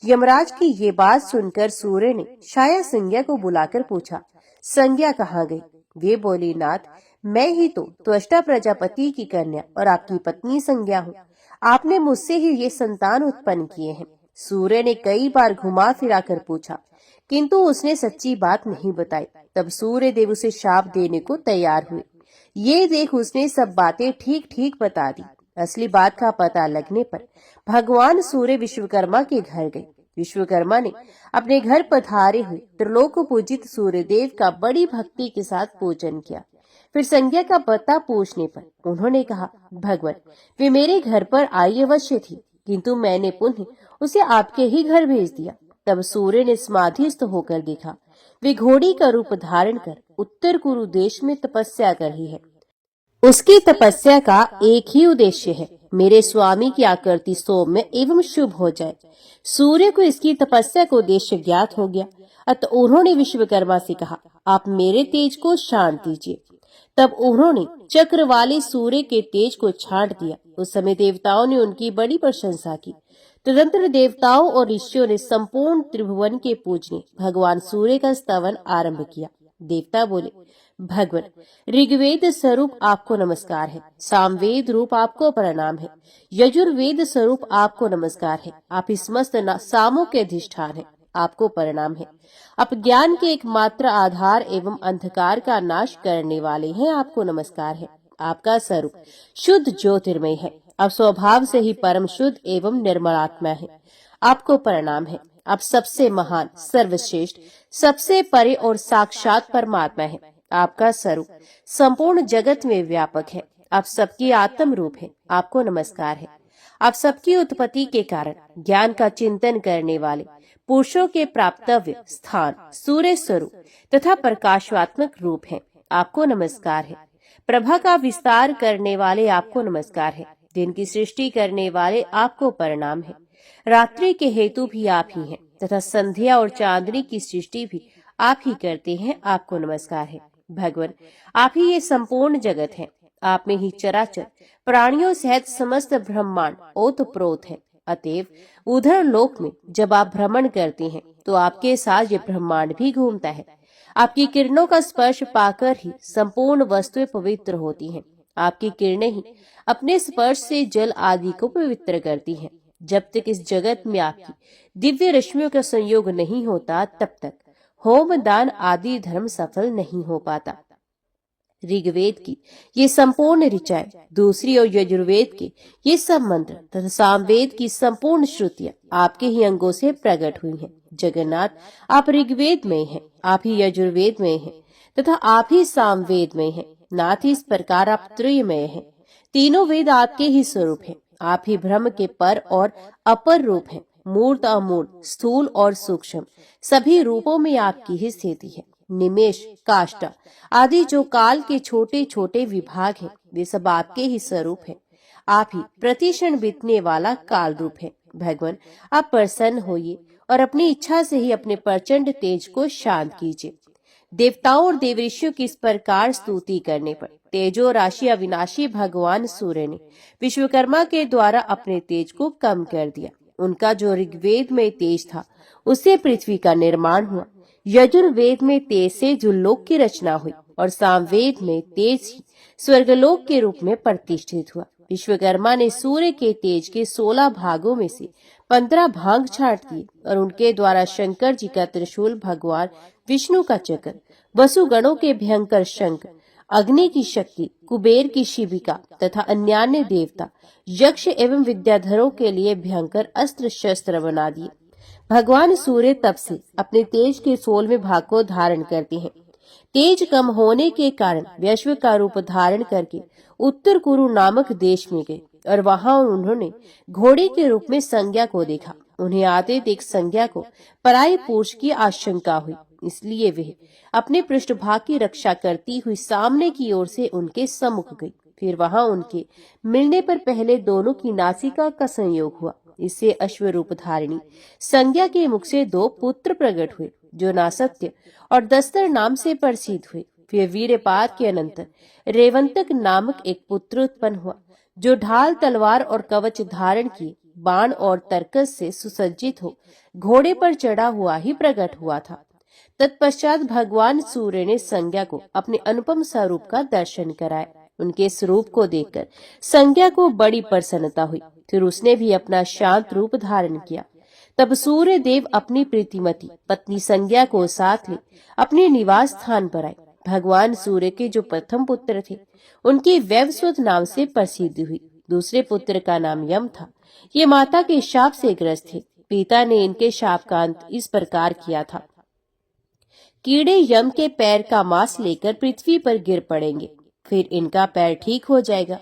यमराज की ये बात सुनकर सूर्य ने छाया संज्ञा को बुलाकर पूछा, संज्ञा कहाँ गई? वे बोली, नाथ, मैं ही तो त्वष्टा प्रजापति की कन्या और आपकी पत्नी संज्ञा हूँ। आपने मुझसे ही ये संतान उत्पन्न किए हैं। सूर्य ने कई बार घुमा फिरा कर पूछा, किंतु उसने सच्ची बात नहीं बताई। तब सूर्य देव उसे शाप देने को तैयार हुए। ये देख उसने सब बातें ठीक ठीक बता दी। असली बात का पता लगने पर भगवान सूर्य विश्वकर्मा के घर गए। विश्वकर्मा ने अपने घर पधारे हुए त्रिलोक पूजित सूर्य देव का बड़ी भक्ति के साथ पूजन किया। फिर संज्ञा का पता पूछने पर उन्होंने कहा, भगवान, वे मेरे घर पर आई अवश्य थी, किंतु मैंने पुनः उसे आपके ही घर भेज दिया। तब सूर्य ने समाधिस्थ होकर देखा, वे घोड़ी का रूप धारण कर उत्तर कुरु देश में तपस्या कर रही है। उसकी तपस्या का एक ही उद्देश्य है, मेरे स्वामी की आकृति सौम्य एवं शुभ हो जाए। सूर्य को इसकी तपस्या का उद्देश्य ज्ञात हो गया, अतः उन्होंने विश्वकर्मा से कहा, आप मेरे तेज को छांट दीजिए। तब उन्होंने चक्र वाले सूर्य के तेज को छांट दिया। उस समय देवताओं ने उनकी बड़ी प्रशंसा की। तदंतर देवताओं और ऋषियों ने संपूर्ण त्रिभुवन के पूजने भगवान सूर्य का स्तवन आरंभ किया। देवता बोले, भगवान, ऋग्वेद स्वरूप आपको नमस्कार है, सामवेद रूप आपको प्रणाम है, यजुर्वेद स्वरूप आपको नमस्कार है, आप इस समस्त सामों के अधिष्ठान है, आपको प्रणाम है। आप ज्ञान के एकमात्र आधार एवं अंधकार का नाश करने वाले हैं, आपको नमस्कार है। आपका स्वरूप शुद्ध ज्योतिर्मय है, आप स्वभाव से ही परम शुद्ध एवं निर्मलात्मा है, आपको प्रणाम है। आप सबसे महान, सर्वश्रेष्ठ, सबसे परे और साक्षात परमात्मा है। आपका स्वरूप संपूर्ण जगत में व्यापक है। आप सबकी आत्म रूप है। आपको नमस्कार है। आप सबकी उत्पत्ति के कारण ज्ञान का चिंतन करने वाले, पुरुषों के प्राप्तव्य स्थान, सूर्य स्वरूप तथा प्रकाशात्मक रूप है। आपको नमस्कार है। प्रभा का विस्तार करने वाले आपको नमस्कार है। दिन की सृष्टि करने वाले आपको प्रणाम है। रात्रि के हेतु भी आप ही हैं तथा संध्या और चांदनी की सृष्टि भी आप ही करते हैं। आपको नमस्कार है। भगवान, आप ही ये संपूर्ण जगत है। आप में ही चराचर प्राणियों सहित समस्त ब्रह्मांड ओतप्रोत है। अतएव उधर लोक में जब आप भ्रमण करते हैं तो आपके साथ ये ब्रह्मांड भी घूमता है। आपकी किरणों का स्पर्श पाकर ही संपूर्ण वस्तुएं पवित्र होती हैं। आपकी किरणें ही अपने स्पर्श से जल आदि को पवित्र करती हैं। जब तक इस जगत में आपकी दिव्य रश्मियों का संयोग नहीं होता, तब तक होम दान आदि धर्म सफल नहीं हो पाता। ऋग्वेद की ये संपूर्ण ऋचाएं, दूसरी और यजुर्वेद के ये सब मंत्र तथा सामवेद की संपूर्ण श्रुतियां आपके ही अंगों से प्रकट हुई हैं। जगन्नाथ, आप ऋग्वेद में हैं, आप ही यजुर्वेद में हैं तथा आप ही सामवेद में हैं। नाथ, इस प्रकार आप त्रयमय हैं। तीनों वेद आपके ही स्वरूप हैं। आप ही ब्रह्म के पर और अपर रूप हैं। मूर्त, अमूर्त, स्थूल और सूक्ष्म सभी रूपों में आपकी ही स्थिति है। निमेष, काष्ठा आदि जो काल के छोटे छोटे विभाग हैं, वे सब आपके ही स्वरूप हैं। आप ही प्रतिक्षण बीतने वाला काल रूप है। भगवान, आप प्रसन्न होइए और अपनी इच्छा से ही अपने प्रचंड तेज को शांत कीजिए। देवताओं और देवऋषियों की इस प्रकार स्तुति करने पर तेजो राशि अविनाशी भगवान सूर्य ने विश्वकर्मा के द्वारा अपने तेज को कम कर दिया। उनका जो ऋग्वेद में तेज था, उससे पृथ्वी का निर्माण हुआ। यजुर्वेद में तेज से जुल्लोक की रचना हुई और सामवेद में तेज ही स्वर्गलोक के रूप में प्रतिष्ठित हुआ। विश्वकर्मा ने सूर्य के तेज के 16 भागों में से 15 भाग छाट दिए और उनके द्वारा शंकर जी का त्रिशूल, भगवान विष्णु का चक्र, वसुगणों के भयंकर शंख, अग्नि की शक्ति, कुबेर की शिविका तथा अन्यान्य देवता, यक्ष एवं विद्याधरों के लिए भयंकर अस्त्र शस्त्र बना दिए। भगवान सूर्य तब से अपने तेज के 16वें भाग को धारण करते हैं। तेज कम होने के कारण वैश्व का रूप धारण करके उत्तर कुरु नामक देश में गए और वहां उन्होंने घोड़े के रूप में संज्ञा को देखा। उन्हें आते देख संज्ञा को पराई पुरुष की आशंका हुई, इसलिए वे अपने पृष्ठभाग की रक्षा करती हुई सामने की ओर से उनके सम्मुख गई। फिर वहां उनके मिलने पर पहले दोनों की नासिका का संयोग हुआ। इससे अश्वरूप धारिणी संज्ञा के मुख से 2 पुत्र प्रकट हुए, जो नासत्य और दस्तर नाम से प्रसिद्ध हुए। फिर वीरपात के अनंतर रेवंतक नामक एक पुत्र उत्पन्न हुआ, जो ढाल, तलवार और कवच धारण किए, बाण और तरकस से सुसज्जित हो घोड़े पर चढ़ा हुआ ही प्रकट हुआ था। तत्पश्चात भगवान सूर्य ने संज्ञा को अपने अनुपम स्वरूप का दर्शन कराया। उनके स्वरूप को देखकर संज्ञा को बड़ी प्रसन्नता हुई। फिर उसने भी अपना शांत रूप धारण किया। तब सूर्य देव अपनी प्रीतिमती पत्नी संज्ञा को साथ ले अपने निवास स्थान पर आए। भगवान सूर्य के जो प्रथम पुत्र थे, उनकी वैवस्वत नाम से प्रसिद्धि हुई। दूसरे पुत्र का नाम यम था। ये माता के शाप से ग्रस्त थे। पिता ने इनके शाप का अंत इस प्रकार किया था: कीड़े यम के पैर का मांस लेकर पृथ्वी पर गिर पड़ेंगे, फिर इनका पैर ठीक हो जाएगा।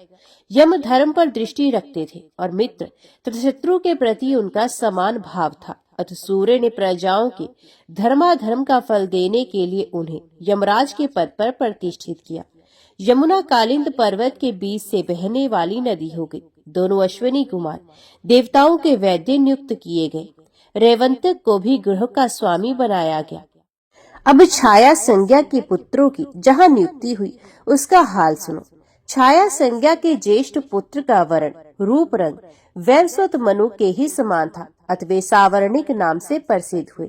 यम धर्म पर दृष्टि रखते थे और मित्र तथा शत्रु के प्रति उनका समान भाव था। अतः सूर्य ने प्रजाओं के धर्माधर्म का फल देने के लिए उन्हें यमराज के पद पर प्रतिष्ठित किया। यमुना कालिंद पर्वत के बीच से बहने वाली नदी हो गई। दोनों अश्विनी कुमार देवताओं के वैद्य नियुक्त किए गए। रेवंतक को भी गृह का स्वामी बनाया गया। अब छाया संज्ञा के पुत्रों की जहाँ नियुक्ति हुई, उसका हाल सुनो। छाया संज्ञा के ज्येष्ठ पुत्र का वर्ण, रूप, रंग वैवस्वत मनु के ही समान था। अतः वे सावर्णिक नाम से प्रसिद्ध हुए।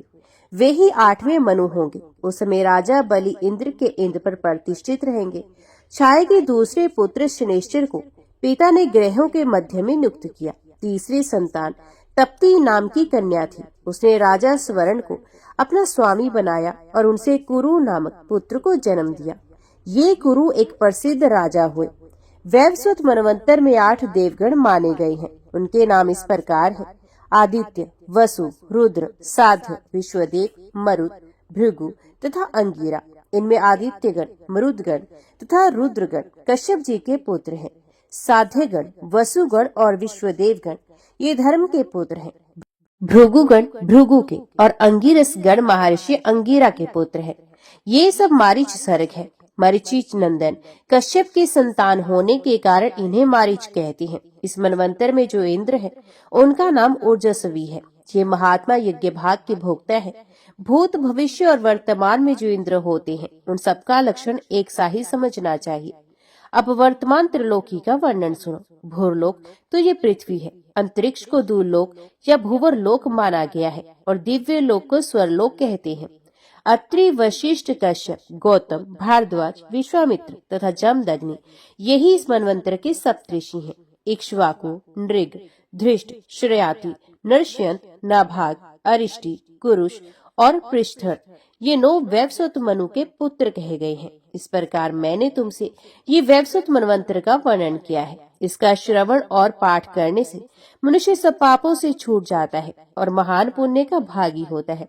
वे ही 8वें मनु होंगे। उस समय राजा बलि इंद्र के इंद्र पर प्रतिष्ठित रहेंगे। छाया के दूसरे पुत्र शनेश्चर को पिता ने ग्रहों के मध्य में नियुक्त किया। तीसरी संतान तप्ती नाम की कन्या थी। उसने राजा स्वर्ण को अपना स्वामी बनाया और उनसे कुरु नामक पुत्र को जन्म दिया। ये कुरु एक प्रसिद्ध राजा हुए। वैवस्वत मनवंतर में 8 देवगण माने गए हैं। उनके नाम इस प्रकार हैं: आदित्य, वसु, रुद्र, साध्य, विश्वदेव, मरुत, भृगु तथा अंगिरा। इनमें आदित्यगण, मरुदगण तथा रुद्रगण कश्यप जी के पुत्र हैं। साध्यगण, वसुगण और विश्वदेवगण ये धर्म के पुत्र हैं। भृगुगण भृगु के और अंगिरस गण महर्षि अंगिरा के पुत्र हैं। ये सब मारीच सर्ग है। मरीचिच नंदन कश्यप के संतान होने के कारण इन्हें मारीच कहते हैं। इस मनवंतर में जो इंद्र है उनका नाम ऊर्जस्वी है। ये महात्मा यज्ञ भाग के भोक्ता है। भूत, भविष्य और वर्तमान में जो इंद्र होते हैं उन सबका लक्षण एक सा ही समझना चाहिए। अब वर्तमान त्रिलोकी का वर्णन सुनो। भूरलोक तो ये पृथ्वी है। अंतरिक्ष को दूरलोक या भूवर लोक माना गया है और दिव्य लोक को स्वरलोक कहते हैं। अत्रि, वशिष्ठ, कश्यप, गौतम, भारद्वाज, विश्वामित्र तथा जमदग्नि यही इस मनवंतर के सप्तऋषि हैं। इक्ष्वाकु, नृग, धृष्ट, श्रेयाति, नरश्यंत, नाभाग, अरिष्टि, कुरुष और पृष्ठर ये 9 वैवस्वत मनु के पुत्र कहे गए हैं। इस प्रकार मैंने तुमसे ये वैवस्वत मनवंतर का वर्णन किया है। इसका श्रवण और पाठ करने से मनुष्य सब पापों से छूट जाता है और महान पुण्य का भागी होता है।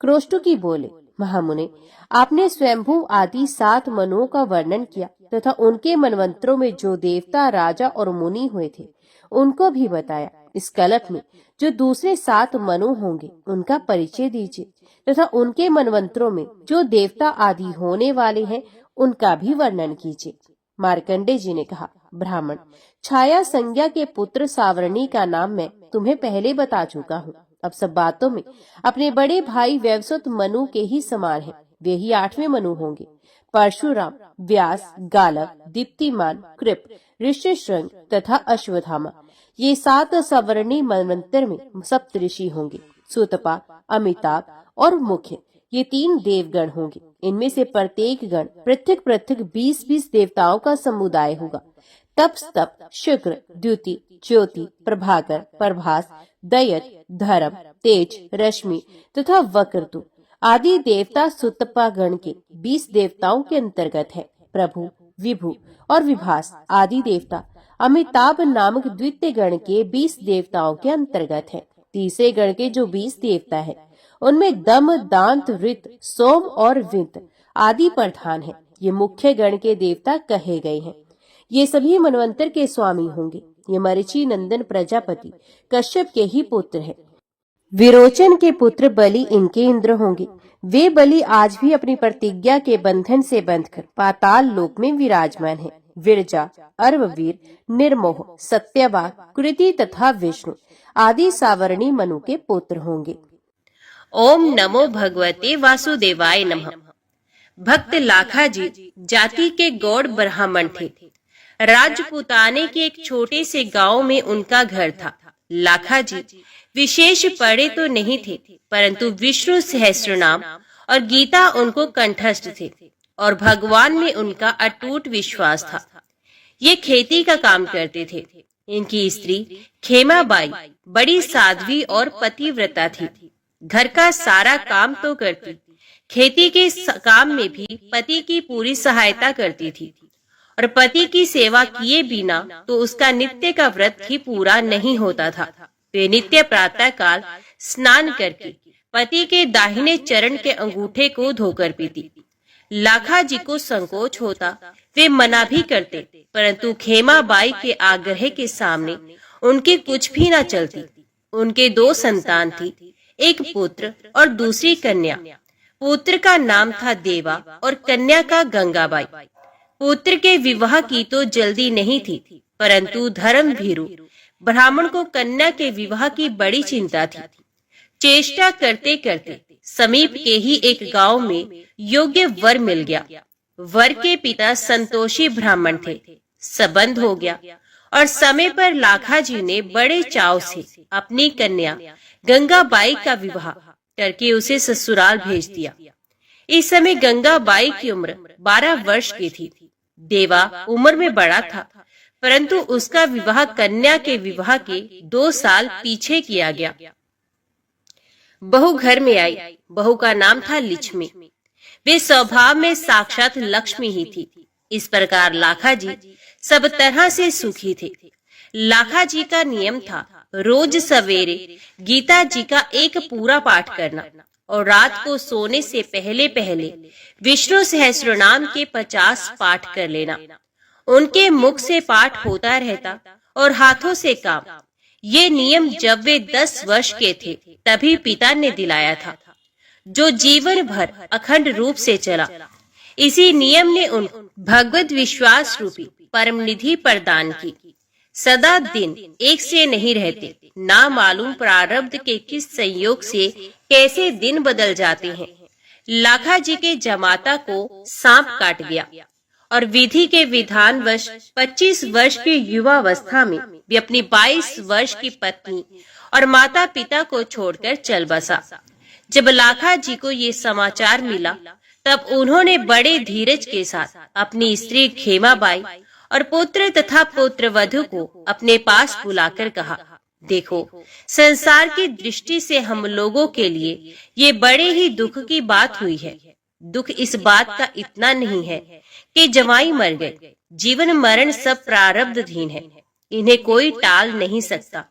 क्रोष्टुकी बोले, महामुने, आपने स्वयंभू आदि 7 मनुओं का वर्णन किया तथा उनके मनवंतरों में जो देवता, राजा और मुनि हुए थे उनको भी बताया। इस कल्प में जो दूसरे 7 मनु होंगे उनका परिचय दीजिए तथा उनके मनवंतरों में जो देवता आदि होने वाले हैं उनका भी वर्णन कीजिए। मार्कंडे जी ने कहा, ब्राह्मण, छाया संज्ञा के पुत्र सावरणी का नाम मैं तुम्हें पहले बता चुका हूँ। अब सब बातों में अपने बड़े भाई वैवस्वत मनु के ही समान है। वे ही 8वें मनु होंगे। परशुराम, व्यास, गालव, दीप्तिमान, कृप, ऋष्यशृंग तथा अश्वत्थामा ये 7 सवर्णी मनवंतर में सप्तऋषि होंगे। सुतपा, अमिताभ और मुख्य ये 3 देवगण होंगे। इनमें से प्रत्येक गण पृथक पृथक 20-20 देवताओं का समुदाय होगा। तप, स्तप, शुक्र, द्युति, ज्योति, प्रभाकर, प्रभास, दयत, धर्म, तेज, रश्मि तथा वक्रतु आदि देवता सुतपा गण के 20 देवताओं के अंतर्गत है। प्रभु, विभु और विभास आदि देवता अमिताभ नामक द्वितीय गण के 20 देवताओं के अंतर्गत है। तीसरे गण के जो 20 देवता है उनमें दम, दांत, रित, सोम और विंत आदि प्रधान है। ये मुख्य गण के देवता कहे गए हैं। ये सभी मनवंतर के स्वामी होंगे। ये मरीचि नंदन प्रजापति कश्यप के ही पुत्र हैं। विरोचन के पुत्र बलि इनके इंद्र होंगे। वे बलि आज भी अपनी प्रतिज्ञा के बंधन से बंधकर पाताल लोक में विराजमान हैं। विरजा, अर्ववीर, निर्मोह, सत्यवाक, कृति तथा विष्णु आदि सावरणी मनु के पुत्र होंगे। ओम नमो भगवते वासुदेवाय नमः। भक्त लाखा जी जाति के गौड़ ब्राह्मण थे। राजपुताने के एक छोटे से गांव में उनका घर था। लाखा जी विशेष पढ़े तो नहीं थे, परंतु विष्णु सहस्त्रनाम और गीता उनको कंठस्थ थे और भगवान में उनका अटूट विश्वास था। ये खेती का काम करते थे। इनकी स्त्री खेमाबाई बड़ी साध्वी और पतिव्रता थी। घर का सारा काम तो करती, खेती के काम में भी पति की पूरी सहायता करती थी और पति की सेवा किए बिना तो उसका नित्य का व्रत ही पूरा नहीं होता था। वे नित्य प्रातः काल स्नान करके पति के दाहिने चरण के अंगूठे को धोकर पीती। लाखा जी को संकोच होता, वे मना भी करते, परंतु खेमाबाई के आग्रह के सामने उनकी कुछ भी न चलती। उनके 2 संतान थी, एक पुत्र और दूसरी कन्या। पुत्र का नाम था देवा और कन्या का गंगाबाई। पुत्र के विवाह की तो जल्दी नहीं थी, परंतु धर्म भीरु ब्राह्मण को कन्या के विवाह की बड़ी चिंता थी। चेष्टा करते करते समीप के ही एक गांव में योग्य वर मिल गया। वर के पिता संतोषी ब्राह्मण थे। संबंध हो गया और समय पर लाखा जी ने बड़े चाव से अपनी कन्या गंगाबाई का विवाह करके उसे ससुराल भेज दिया। इस समय गंगाबाई की उम्र 12 वर्ष की थी। देवा उम्र में बड़ा था, परंतु उसका विवाह कन्या के विवाह के 2 साल पीछे किया गया। बहू घर में आई। बहू का नाम था लिच्छमी। वे स्वभाव में साक्षात लक्ष्मी ही थी। इस प्रकार लाखा जी सब तरह से सुखी थे। लाखा जी का नियम था रोज सवेरे गीता जी का एक पूरा पाठ करना और रात को सोने से पहले पहले विष्णु सहस्त्रनाम के 50 पाठ कर लेना। उनके मुख से पाठ होता रहता और हाथों से काम। ये नियम जब वे 10 वर्ष के थे तभी पिता ने दिलाया था, जो जीवन भर अखंड रूप से चला। इसी नियम ने उन भगवत विश्वास रूपी परम निधि प्रदान की। सदा दिन एक से नहीं रहते, ना मालूम प्रारब्ध के किस संयोग से कैसे दिन बदल जाते हैं। लाखा जी के जमाता को सांप काट गया और विधि के विधानवश 25 वर्ष की युवावस्था में वे अपनी 22 वर्ष की पत्नी और माता पिता को छोड़कर चल बसा। जब लाखा जी को ये समाचार मिला तब उन्होंने बड़े धीरज के साथ अपनी स्त्री खेमाबाई और पुत्र तथा पुत्रवधू को अपने पास बुलाकर कहा, देखो, संसार की दृष्टि से हम लोगों के लिए ये बड़े ही दुख की बात हुई है। दुख इस बात का इतना नहीं है कि जवाई मर गए। जीवन मरण सब प्रारब्धधीन है, इन्हें कोई टाल नहीं सकता।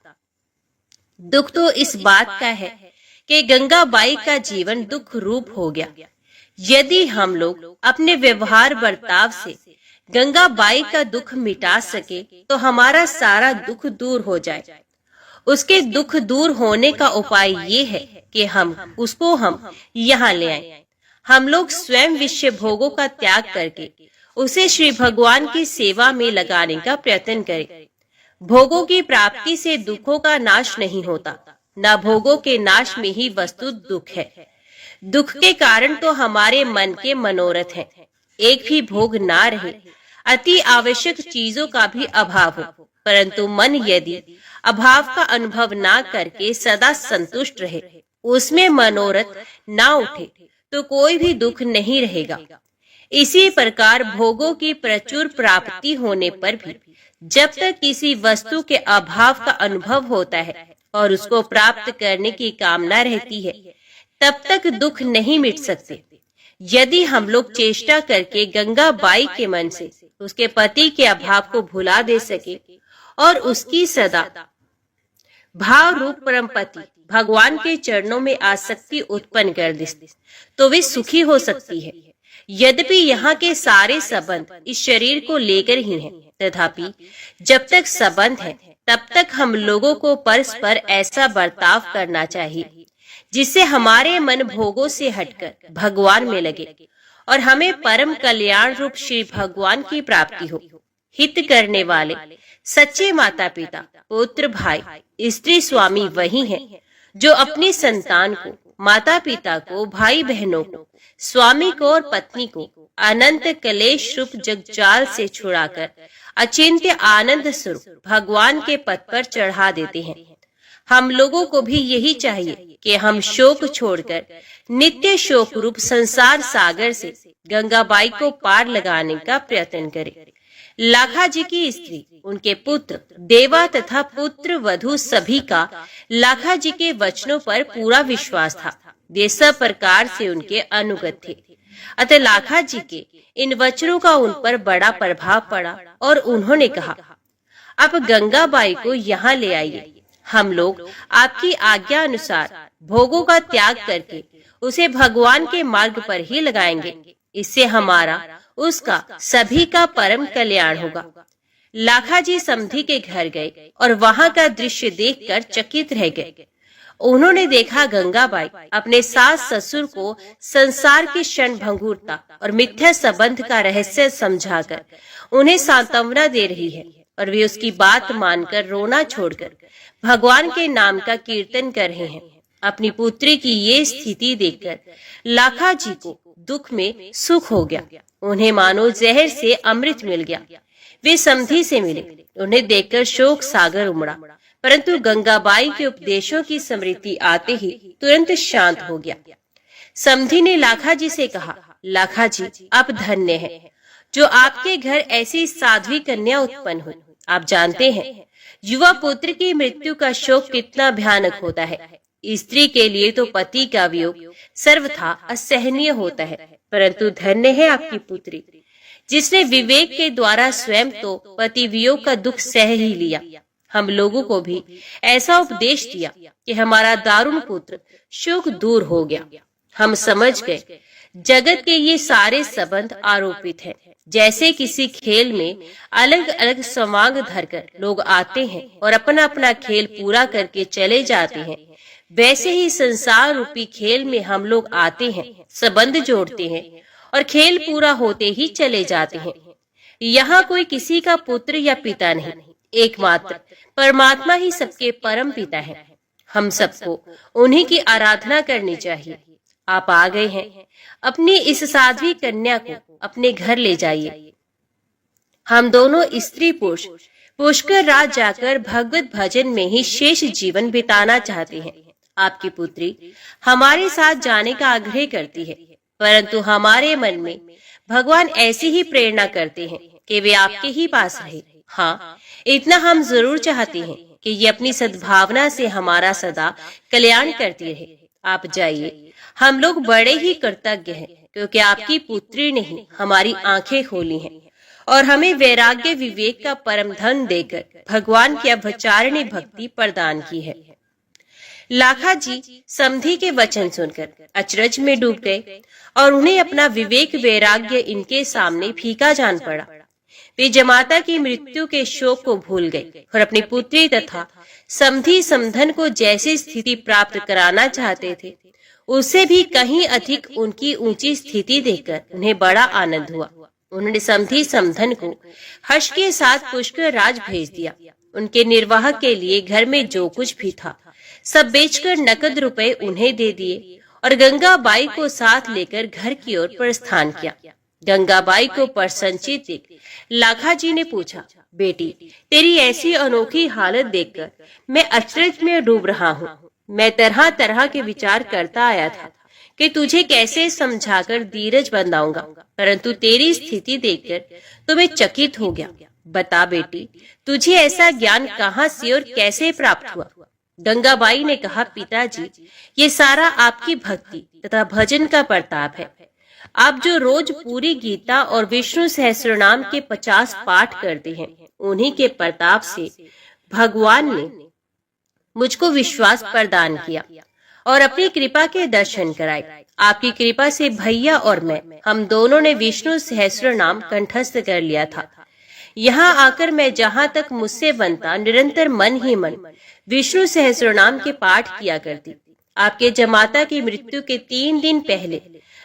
दुख तो इस बात का है कि गंगाबाई का जीवन दुख रूप हो गया। यदि हम लोग अपने व्यवहार बर्ताव से गंगाबाई का दुख मिटा सके तो हमारा सारा दुख दूर हो जाए। उसके दुख दूर होने का उपाय ये है कि हम यहाँ ले आए। हम लोग स्वयं विषय भोगों का त्याग करके उसे श्री भगवान की सेवा में लगाने का प्रयत्न करें। भोगों की प्राप्ति से दुखों का नाश नहीं होता, न भोगों के नाश में ही वस्तु दुख है। दुख के कारण तो हमारे मन के मनोरथ हैं। एक भी भोग ना रहे, अति आवश्यक चीजों का भी अभाव हो, परंतु मन यदि अभाव का अनुभव ना करके सदा संतुष्ट रहे, उसमें मनोरथ ना उठे, तो कोई भी दुख नहीं रहेगा। इसी प्रकार भोगों की प्रचुर प्राप्ति होने पर भी जब तक किसी वस्तु के अभाव का अनुभव होता है और उसको प्राप्त करने की कामना रहती है, तब तक दुख नहीं मिट सकते। यदि हम लोग चेष्टा करके गंगाबाई के मन से उसके पति के अभाव को भुला दे सके और उसकी सदा भाव रूप परम पति भगवान के चरणों में आसक्ति उत्पन्न कर दे, तो वे सुखी हो सकती है। यद्यपि यहाँ के सारे संबंध इस शरीर को लेकर ही हैं, तथापि जब तक संबंध है तब तक हम लोगों को परस्पर ऐसा बर्ताव करना चाहिए जिससे हमारे मन भोगों से हटकर भगवान में लगे और हमें परम कल्याण रूप श्री भगवान की प्राप्ति हो। हित करने वाले सच्चे माता पिता, पुत्र, भाई, स्त्री, स्वामी वही हैं जो अपनी संतान को, माता पिता को, भाई बहनों को, स्वामी को और पत्नी को अनंत कलेश रूप जगजाल से छुड़ाकर अचिंत्य आनंद स्वरूप भगवान के पद पर चढ़ा देते हैं। हम लोगों को भी यही चाहिए कि हम शोक छोड़कर नित्य शोक रूप संसार सागर से गंगाबाई को पार लगाने का प्रयत्न करें। लाखा जी की स्त्री, उनके पुत्र, देवा तथा पुत्र वधू सभी का लाखा जी के वचनों पर पूरा विश्वास था। वे सब प्रकार से उनके अनुगत थे। अतः लाखा जी के इन वचनों का उन पर बड़ा प्रभाव पड़ा और उन्होंने कहा, अब गंगाबाई को यहाँ ले आइए। हम लोग आपकी आज्ञा अनुसार भोगों का त्याग करके उसे भगवान के मार्ग पर ही लगाएंगे। इससे हमारा, उसका, सभी का परम कल्याण होगा। लाखा जी समधी के घर गए और वहाँ का दृश्य देखकर चकित रह गए। उन्होंने देखा गंगाबाई अपने सास ससुर को संसार की क्षण भंगुरता और मिथ्या संबंध का रहस्य समझाकर उन्हें सांत्वना दे रही है और वे उसकी बात मानकर रोना छोड़कर भगवान के नाम का कीर्तन कर रहे हैं। अपनी पुत्री की ये स्थिति देखकर लाखा जी को दुख में सुख हो गया। उन्हें मानो जहर से अमृत मिल गया। वे समधी से मिले। उन्हें देखकर शोक सागर उमड़ा, परंतु गंगाबाई के उपदेशों की स्मृति आते ही तुरंत शांत हो गया। समधी ने लाखा जी से कहा, लाखा जी, आप धन्य हैं जो आपके घर ऐसी साध्वी कन्या उत्पन्न हुई। आप जानते हैं युवा पुत्र की मृत्यु का शोक कितना भयानक होता है। स्त्री के लिए तो पति का वियोग सर्वथा असहनीय होता है, परंतु धन्य है आपकी पुत्री जिसने विवेक के द्वारा स्वयं तो पति वियोग का दुख सह ही लिया। हम लोगों को भी ऐसा उपदेश दिया कि हमारा दारुण पुत्र शोक दूर हो गया। हम समझ गए जगत के ये सारे संबंध आरोपित हैं। जैसे किसी खेल में अलग अलग समांग धरकर लोग आते हैं और अपना अपना खेल पूरा करके चले जाते हैं, वैसे ही संसार रूपी खेल में हम लोग आते हैं, संबंध जोड़ते हैं और खेल पूरा होते ही चले जाते हैं। यहाँ कोई किसी का पुत्र या पिता नहीं, एकमात्र परमात्मा ही सबके परम पिता है। हम सबको उन्हीं की आराधना करनी चाहिए। आप आ गए हैं, अपनी इस साध्वी कन्या को अपने घर ले जाइए। हम दोनों स्त्री पुरुष पुष्कर राज जाकर भगवत भजन में ही शेष जीवन बिताना चाहते हैं। आपकी पुत्री हमारे साथ जाने का आग्रह करती है, परंतु हमारे मन में भगवान ऐसी ही प्रेरणा करते हैं कि वे आपके ही पास रहे। हाँ, इतना हम जरूर चाहते हैं कि ये अपनी सद्भावना से हमारा सदा कल्याण करती रहे। आप जाइए, हम लोग बड़े ही कृतज्ञ हैं, क्योंकि आपकी पुत्री ने ही हमारी आंखें खोली हैं और हमें वैराग्य विवेक का परम धन देकर भगवान की अभचारिणी भक्ति प्रदान की है। लाखा जी समधी के वचन सुनकर अचरज में डूब गए और उन्हें अपना विवेक वैराग्य इनके सामने फीका जान पड़ा। वे जमाता की मृत्यु के शोक को भूल गए और अपनी पुत्री तथा समधी समधन को जैसी स्थिति प्राप्त कराना चाहते थे, उससे भी कहीं अधिक उनकी ऊंची स्थिति देखकर उन्हें बड़ा आनंद हुआ। उन्होंने समधी समधन को हर्ष के साथ पुष्कर राज भेज दिया। उनके निर्वाह के लिए घर में जो कुछ भी था सब बेचकर नकद रुपए उन्हें दे दिए और गंगाबाई को साथ लेकर घर की ओर प्रस्थान किया। गंगाबाई को प्रसन्नचित देख लाखा जी ने पूछा, बेटी, तेरी ऐसी अनोखी हालत देखकर मैं अचरज में डूब रहा हूँ। मैं तरह तरह के विचार करता आया था कि तुझे कैसे समझाकर धीरज बंधाऊंगा, परंतु तेरी स्थिति देखकर तो मैं चकित हो गया। बता बेटी, तुझे ऐसा ज्ञान कहाँ से और कैसे प्राप्त हुआ? गंगाबाई ने कहा, पिताजी, ये सारा आपकी भक्ति तथा भजन का प्रताप है। आप जो रोज पूरी गीता और विष्णु सहस्त्रनाम के 50 पाठ करते हैं, उन्हीं के प्रताप से भगवान ने मुझको विश्वास प्रदान किया और अपनी कृपा के दर्शन कराए। आपकी कृपा से भैया और मैं, हम दोनों ने विष्णु सहस्त्रनाम कंठस्थ कर लिया था। यहाँ आकर मैं जहाँ तक मुझसे बनता निरंतर मन ही मन विष्णु सहस्त्रनाम के पाठ किया करती। आपके जमाता की मृत्यु के 3 दिन पहले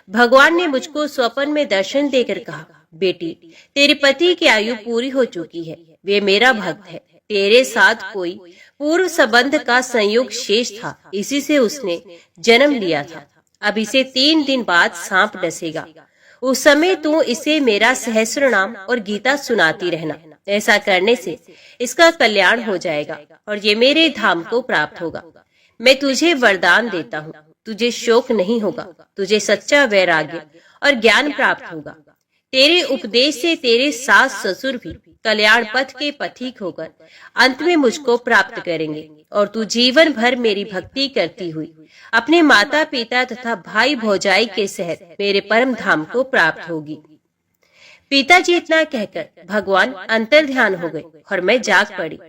भगवान ने मुझको स्वप्न में दर्शन देकर कहा, बेटी, तेरे पति की आयु पूरी हो चुकी है, वे मेरा भक्त है। तेरे साथ कोई पूर्व संबंध का संयोग शेष था, इसी से उसने जन्म लिया था। अब इसे 3 दिन बाद सांप डसेगा। उस समय तू इसे मेरा सहस्त्रनाम और गीता सुनाती रहना। ऐसा करने से इसका कल्याण हो जाएगा और ये मेरे धाम को प्राप्त होगा। मैं तुझे वरदान देता हूँ, तुझे शोक नहीं होगा, तुझे सच्चा वैराग्य और ज्ञान प्राप्त होगा। तेरे उपदेश से तेरे सास ससुर भी कल्याण पथ के पथिक होकर अंत में मुझको प्राप्त करेंगे और तू जीवन भर मेरी भक्ति करती हुई अपने माता पिता तथा भाई भौजाई के सहित मेरे परम धाम को प्राप्त होगी। पिताजी इतना कहकर भगवान अंतर ध्यान हो गए और मैं जाग पड़ी।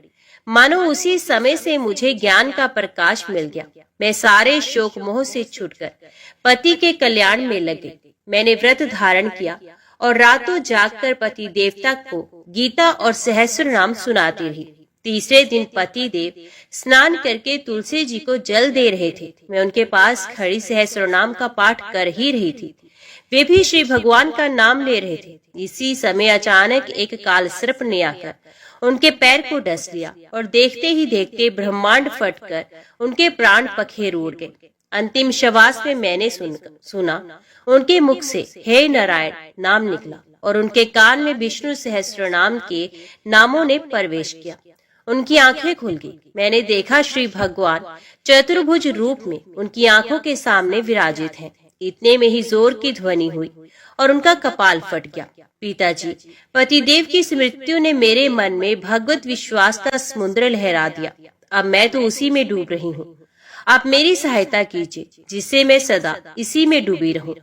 मानो उसी समय से मुझे ज्ञान का प्रकाश मिल गया। मैं सारे शोक मोह से छूटकर पति के कल्याण में लग गई। मैंने व्रत धारण किया और रातों जागकर पति देवता को गीता और सहस्त्रनाम सुनाती रही। तीसरे दिन पति देव स्नान करके तुलसी जी को जल दे रहे थे। मैं उनके पास खड़ी सहस्त्रनाम का पाठ कर ही रही थी। वे भी श्री भगवान का नाम ले रहे थे। इसी समय अचानक एक काल सर्प ने आकर उनके पैर को डस लिया और देखते ही देखते ब्रह्मांड फटकर उनके प्राण पखेर उड़ गए। अंतिम श्वास में मैंने सुना उनके मुख से हे नारायण नाम निकला और उनके कान में विष्णु सहस्त्रनाम के नामों ने प्रवेश किया। उनकी आंखें खुल गई। मैंने देखा श्री भगवान चतुर्भुज रूप में उनकी आंखों के सामने विराजित हैं। इतने में ही जोर की ध्वनि हुई और उनका कपाल फट गया। पिताजी, पतिदेव की मृत्यु ने मेरे मन में भगवत विश्वास का समुद्र लहरा दिया। अब मैं तो उसी में डूब रही हूँ। आप मेरी सहायता कीजिए, जिससे मैं सदा इसी में डूबी रहूं।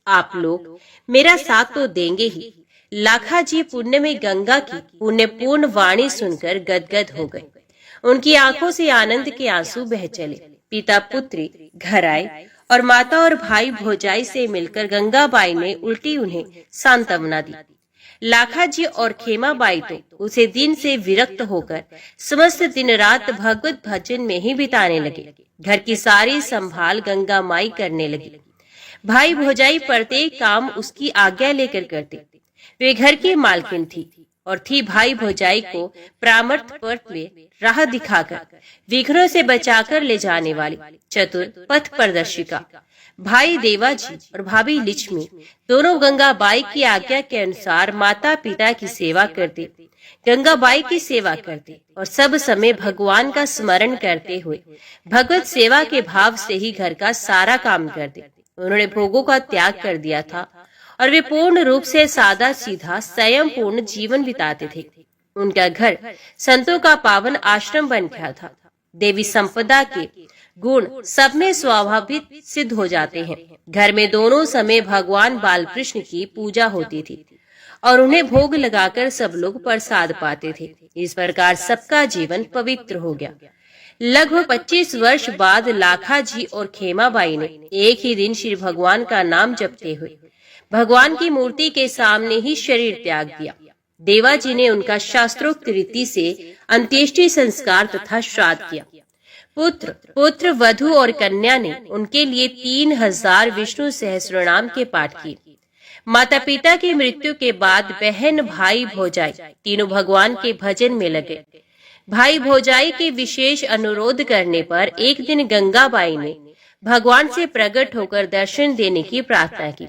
आप लोग मेरा साथ तो देंगे ही। लाखा जी पुण्य में गंगा की पुण्यपूर्ण वाणी सुनकर गदगद हो गए। उनकी आंखों से आनंद के आंसू बह चले। पिता पुत्री घर आए और माता और भाई भौजाई से मिलकर गंगाबाई ने उल्टी उन्हें सांत्वना दी। लाखाजी और खेमाबाई तो उसे दिन से विरक्त होकर समस्त दिन रात भगवत भजन में ही बिताने लगे। घर की सारी संभाल गंगा माई करने लगी। भाई भौजाई प्रत्येक काम उसकी आज्ञा लेकर करते। वे घर की मालकिन थी और थी भाई भौजाई को प्रामर्थ पथ में राह दिखाकर विघ्नों से बचाकर ले जाने वाली चतुर पथ प्रदर्शिका। भाई देवाजी और भाभी लक्ष्मी दोनों गंगाबाई की आज्ञा के अनुसार माता पिता की सेवा करते, गंगाबाई की सेवा करते और सब समय भगवान का स्मरण करते हुए भगवत सेवा के भाव से ही घर का सारा काम करते। उन्होंने भोगों का त्याग कर दिया था और वे पूर्ण रूप से सादा सीधा संयम पूर्ण जीवन बिताते थे। उनका घर संतों का पावन आश्रम बन गया था। देवी संपदा के गुण सब में स्वाभाविक सिद्ध हो जाते हैं। घर में दोनों समय भगवान बालकृष्ण की पूजा होती थी और उन्हें भोग लगाकर सब लोग प्रसाद पाते थे। इस प्रकार सबका जीवन पवित्र हो गया। लगभग 25 वर्ष बाद लाखाजी और खेमाबाई ने एक ही दिन श्री भगवान का नाम जपते हुए भगवान की मूर्ति के सामने ही शरीर त्याग दिया। देवाजी ने उनका शास्त्रोक्त रीति से अंत्येष्टि संस्कार तथा श्राद्ध किया। पुत्र वधु और कन्या ने उनके लिए 3000 विष्णु सहस्रनाम के पाठ किए। माता पिता की मृत्यु के बाद बहन भाई भौजाई तीनों भगवान के भजन में लगे। भाई भौजाई के विशेष अनुरोध करने पर एक दिन गंगाबाई ने भगवान से प्रकट होकर दर्शन देने की प्रार्थना की।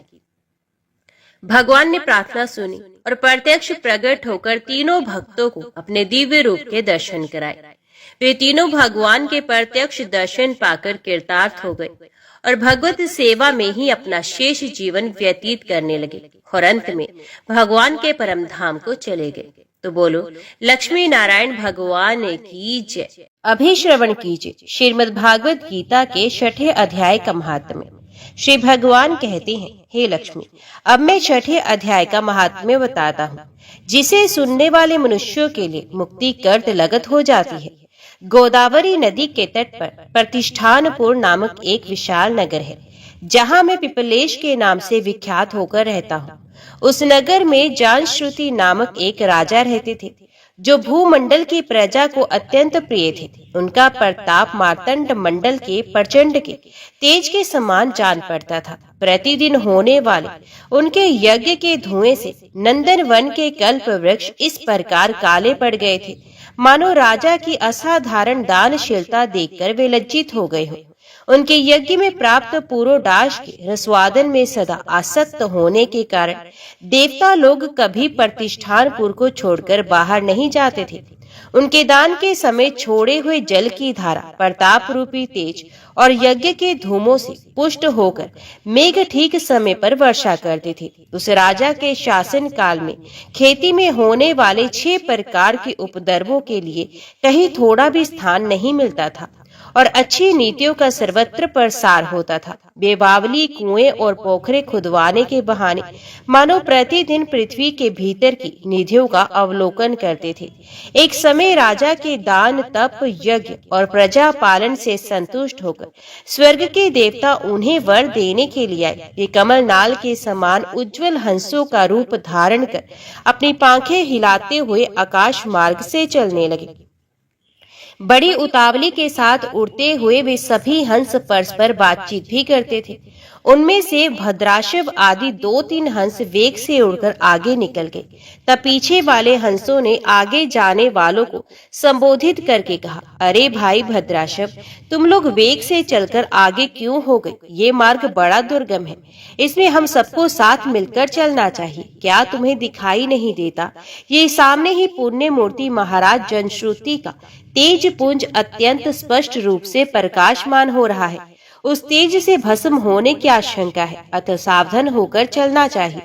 भगवान ने प्रार्थना सुनी और प्रत्यक्ष प्रकट होकर तीनों भक्तों को अपने दिव्य रूप के दर्शन कराए। वे तीनों भगवान के प्रत्यक्ष दर्शन पाकर कृतार्थ हो गए और भगवत सेवा में ही अपना शेष जीवन व्यतीत करने लगे और अंत में भगवान के परम धाम को चले गए। तो बोलो लक्ष्मी नारायण भगवान की जय। अभी श्रवण कीजिए श्रीमद् भागवत गीता के 6ठे अध्याय का महात्म्य। श्री भगवान कहते हैं, हे लक्ष्मी, अब मैं 6ठे अध्याय का महात्म्य बताता हूँ, जिसे सुनने वाले मनुष्यों के लिए मुक्ति कर्त लगत हो जाती है। गोदावरी नदी के तट पर प्रतिष्ठानपुर नामक एक विशाल नगर है, जहाँ मैं पिपलेश के नाम से विख्यात होकर रहता हूँ। उस नगर में जानश्रुति नामक एक राजा रहते थे, जो भूमंडल की प्रजा को अत्यंत प्रिय थे। उनका प्रताप मार्तंड मंडल के प्रचंड के तेज के समान जान पड़ता था। प्रतिदिन होने वाले उनके यज्ञ के धुएं से नंदन वन के कल्प वृक्ष इस प्रकार काले पड़ गए थे, मानो राजा की असाधारण दानशीलता देखकर वे लज्जित हो गए हो। उनके यज्ञ में प्राप्त पुरोडाश के रसवादन में सदा आसक्त होने के कारण देवता लोग कभी प्रतिष्ठानपुर को छोड़कर बाहर नहीं जाते थे। उनके दान के समय छोड़े हुए जल की धारा प्रताप रूपी तेज और यज्ञ के धूमों से पुष्ट होकर मेघ ठीक समय पर वर्षा करते थे। उस राजा के शासन काल में खेती में होने वाले 6 प्रकार के उपद्रवों के लिए कहीं थोड़ा भी स्थान नहीं मिलता था और अच्छी नीतियों का सर्वत्र प्रसार होता था। बेबावली कुएं और पोखरे खुदवाने के बहाने मानो प्रतिदिन पृथ्वी के भीतर की निधियों का अवलोकन करते थे। एक समय राजा के दान तप यज्ञ और प्रजा पालन से संतुष्ट होकर स्वर्ग के देवता उन्हें वर देने के लिए आए। वे कमल नाल के समान उज्जवल हंसों का रूप धारण कर अपनी पांखें हिलाते हुए आकाश मार्ग से चलने लगे। बड़ी उतावली के साथ उड़ते हुए वे सभी हंस परस्पर बातचीत भी करते थे। उनमें से भद्राशव आदि 2-3 हंस वेग से उड़कर आगे निकल गए। तब पीछे वाले हंसों ने आगे जाने वालों को संबोधित करके कहा, अरे भाई भद्राशव, तुम लोग वेग से चलकर आगे क्यों हो गए? ये मार्ग बड़ा दुर्गम है, इसमें हम सबको साथ मिलकर चलना चाहिए। क्या तुम्हें दिखाई नहीं देता? ये सामने ही पुण्य मूर्ति महाराज जनश्रुति का तेज पुंज अत्यंत स्पष्ट रूप से प्रकाशमान हो रहा है। उस तेज से भस्म होने की आशंका है, अतः सावधान होकर चलना चाहिए।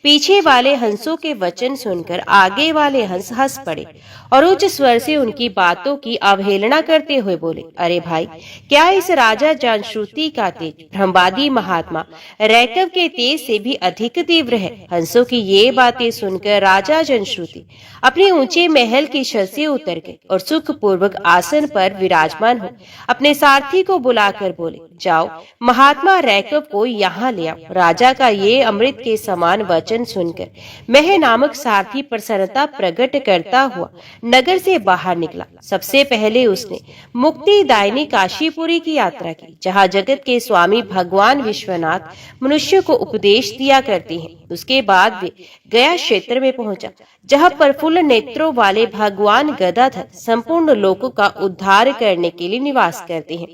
पीछे वाले हंसों के वचन सुनकर आगे वाले हंस हंस पड़े और उच्च स्वर से उनकी बातों की अवहेलना करते हुए बोले, अरे भाई, क्या इस राजा जानश्रुति का तेज ब्रह्मवादी महात्मा रैकव के तेज से भी अधिक तीव्र है? हंसों की ये बातें सुनकर राजा जनश्रुति अपने ऊंचे महल की छत से उतर गए और सुख पूर्वक आसन पर विराजमान हो अपने सारथी को बुलाकर बोले, जाओ महात्मा रैकव को यहाँ ले आओ। राजा का ये अमृत के समान वचन सुनकर मेह नामक सारथी प्रसन्नता प्रकट करता हुआ नगर से बाहर निकला। सबसे पहले उसने मुक्तिदायिनी काशीपुरी की यात्रा की, जहाँ जगत के स्वामी भगवान विश्वनाथ मनुष्य को उपदेश दिया करते हैं। उसके बाद वे गया क्षेत्र में पहुंचा, जहाँ प्रफुल्ल नेत्रों वाले भगवान गदाधर संपूर्ण लोकों का उद्धार करने के लिए निवास करते हैं।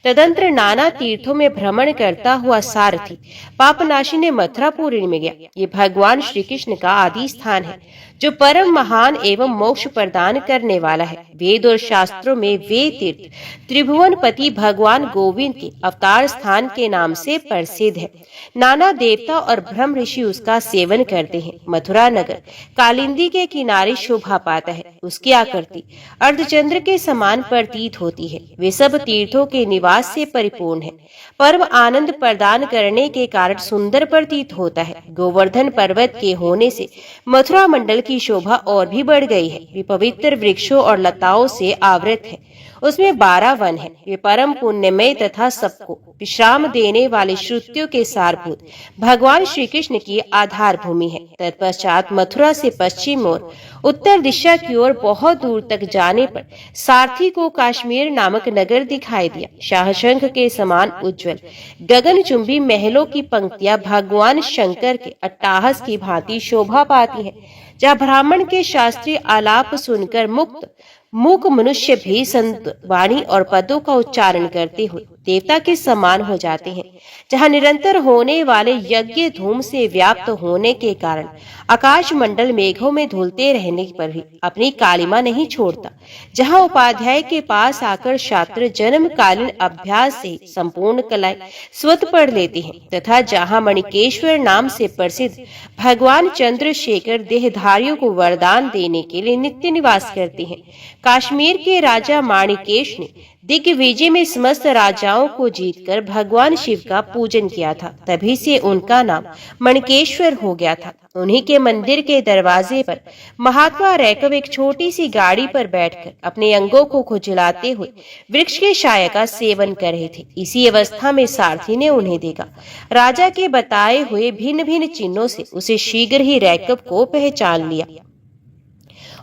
तदंतर नाना तीर्थों में भ्रमण करता हुआ सारथी पापनाशिनी मथुरापुरी में गया। ये भगवान श्री कृष्ण का आदि स्थान है, जो परम महान एवं मोक्ष प्रदान करने वाला है। वेद और शास्त्रों में वे तीर्थ त्रिभुवनपति भगवान गोविंद के अवतार स्थान के नाम से प्रसिद्ध है। नाना देवता और ब्रह्म ऋषि उसका सेवन करते हैं। मथुरा नगर कालिंदी के किनारे शोभा पाता है। उसकी आकृति अर्धचंद्र के समान प्रतीत होती है। वे सब तीर्थों के निवास से परिपूर्ण है। परम आनंद प्रदान करने के कारण सुंदर प्रतीत होता है। गोवर्धन पर्वत के होने से मथुरा मंडल की शोभा और भी बढ़ गई है। वे पवित्र वृक्षों और लताओं से आवृत है। उसमें 12 वन है। वे परम पुण्यमय तथा सबको विश्राम देने वाले श्रुतियों के सारभूत भगवान श्री कृष्ण की आधार भूमि है। तत्पश्चात मथुरा से पश्चिम और उत्तर दिशा की ओर बहुत दूर तक जाने पर सारथी को काश्मीर नामक नगर दिखाई दिया। शाहशंख के समान उज्जवल गगनचुंबी महलों की पंक्तियां भगवान शंकर के अट्टहास की भांति शोभा पाती है, जहाँ ब्राह्मण के शास्त्रीय आलाप सुनकर मूक मनुष्य भी संत वाणी और पदों का उच्चारण करते हुए देवता के समान हो जाते हैं। जहाँ निरंतर होने वाले यज्ञ धूम से व्याप्त होने के कारण आकाश मंडल मेघों में धुलते रहने पर भी अपनी कालिमा नहीं छोड़ता। जहाँ उपाध्याय के पास आकर छात्र जन्मकालीन अभ्यास से संपूर्ण कलाएं स्वतः पढ़ लेते हैं, तथा जहाँ मणिकेश्वर नाम से प्रसिद्ध भगवान चंद्रशेखर देहधारियों को वरदान देने के लिए नित्य निवास करते हैं। कश्मीर के राजा माणिकेश ने दिग्विजय में समस्त राजाओं को जीतकर भगवान शिव का पूजन किया था। तभी से उनका नाम मणिकेश्वर हो गया था। उन्हीं के मंदिर के दरवाजे पर महात्मा रैकव एक छोटी सी गाड़ी पर बैठकर अपने अंगों को खुजलाते हुए वृक्ष के छाया का सेवन कर रहे थे। इसी अवस्था में सारथी ने उन्हें देखा। राजा के बताए हुए भिन्न भिन्न चिन्हों से उसे शीघ्र ही रैकव को पहचान लिया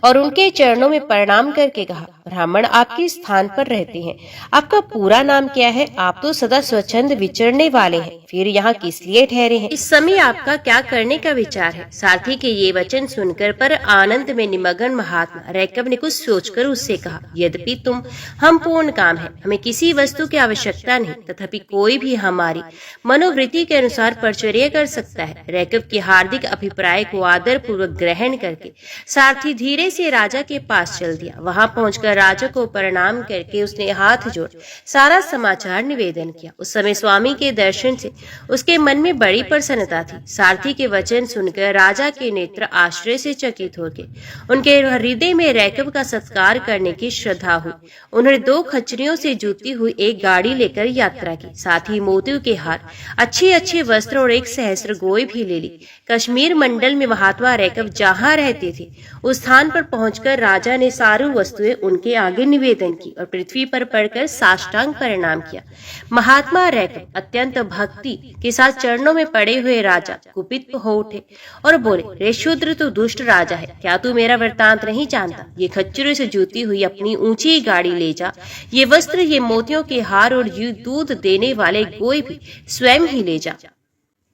और उनके चरणों में प्रणाम करके कहा, ब्राह्मण आपके स्थान पर रहते हैं, आपका पूरा नाम क्या है? आप तो सदा स्वच्छंद विचरने वाले हैं, फिर यहाँ किस लिए ठहरे हैं? इस समय आपका क्या करने का विचार है? सारथी के ये वचन सुनकर पर आनंद में निमग्न महात्मा रैकव ने कुछ सोचकर उससे कहा, यद्यपि तुम हम पूर्ण काम है, हमें किसी वस्तु की आवश्यकता नहीं, तथापि कोई भी हमारी मनोवृत्ति के अनुसार परिचर्या कर सकता है। रैकव के हार्दिक अभिप्राय को आदर पूर्वक ग्रहण करके सारथी धीरे से राजा के पास चल दिया। वहां पहुंचकर राजा को प्रणाम करके उसने हाथ जोड़ सारा समाचार निवेदन किया। उस समय स्वामी के दर्शन से उसके मन में बड़ी प्रसन्नता थी। सारथी के वचन सुनकर राजा के नेत्र आश्चर्य से चकित हो गए। उनके हृदय में रैकव का सत्कार करने की श्रद्धा हुई। उन्होंने 2 खच्चरियों से जुती हुई एक गाड़ी लेकर यात्रा की, साथ ही मोतियों के हार, अच्छे अच्छे वस्त्र और 1 सहस्त्र गोई भी ले ली। कश्मीर मंडल में महात्मा रैकव जहाँ रहते थे उस स्थान पर पहुंचकर राजा ने सारी वस्तुएं उनके आगे निवेदन की और पृथ्वी पर पड़कर साष्टांग प्रणाम किया। महात्मा रैकव अत्यंत भक्ति के साथ चरणों में पड़े हुए राजा कुपित हो उठे और बोले, रे शूद्र, तू दुष्ट राजा है, क्या तू मेरा वृत्तांत नहीं जानता? ये खच्चरों से जुती हुई अपनी ऊंची गाड़ी ले जा, ये वस्त्र, ये मोतियों के हार और ये दूध देने वाले गोई भी स्वयं ही ले जा।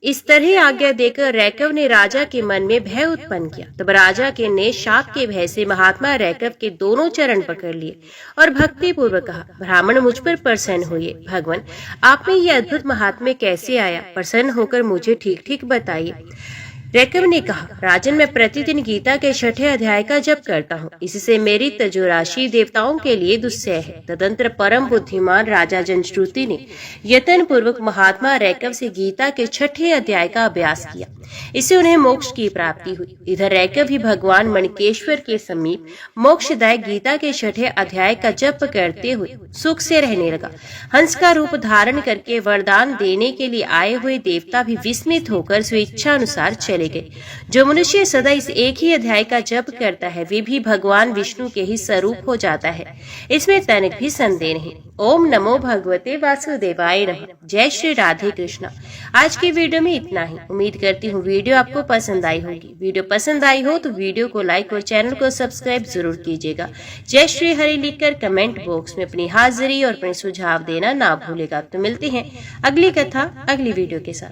इस तरह आज्ञा देकर रैकव ने राजा के मन में भय उत्पन्न किया। तब राजा के ने शाप के भय से महात्मा रैकव के दोनों चरण पकड़ लिए और भक्ति पूर्वक कहा, ब्राह्मण मुझ पर प्रसन्न हुए। भगवान, आप में ये अद्भुत महात्म्य कैसे आया? प्रसन्न होकर मुझे ठीक ठीक बताइए। रैकव ने कहा, राजन, मैं प्रतिदिन गीता के 6ठे अध्याय का जप करता हूँ, इससे मेरी तजोराशि देवताओं के लिए दुस्सह है। तदंतर परम बुद्धिमान राजा जनश्रुति ने यत्न पूर्वक महात्मा रैकव से गीता के 6ठे अध्याय का अभ्यास किया। इससे उन्हें मोक्ष की प्राप्ति हुई। इधर रहकर भी भगवान मणिकेश्वर के समीप मोक्षदायक गीता के 6ठे अध्याय का जप करते हुए सुख से रहने लगा। हंस का रूप धारण करके वरदान देने के लिए आए हुए देवता भी विस्मित होकर स्वेच्छा अनुसार चले गए। जो मनुष्य सदा इस एक ही अध्याय का जप करता है वे भी भगवान विष्णु के ही स्वरूप हो जाता है, इसमें तनिक भी संदेह नहीं। ओम नमो भगवते वासुदेवाय नमः। जय श्री राधे कृष्णा। आज की वीडियो में इतना ही। उम्मीद करती हूँ वीडियो आपको पसंद आई होगी। वीडियो पसंद आई हो तो वीडियो को लाइक और चैनल को सब्सक्राइब जरूर कीजिएगा। जय श्री हरि लिखकर कमेंट बॉक्स में अपनी हाजिरी और अपने सुझाव देना ना भूलेगा। तो मिलते हैं अगली कथा अगली वीडियो के साथ।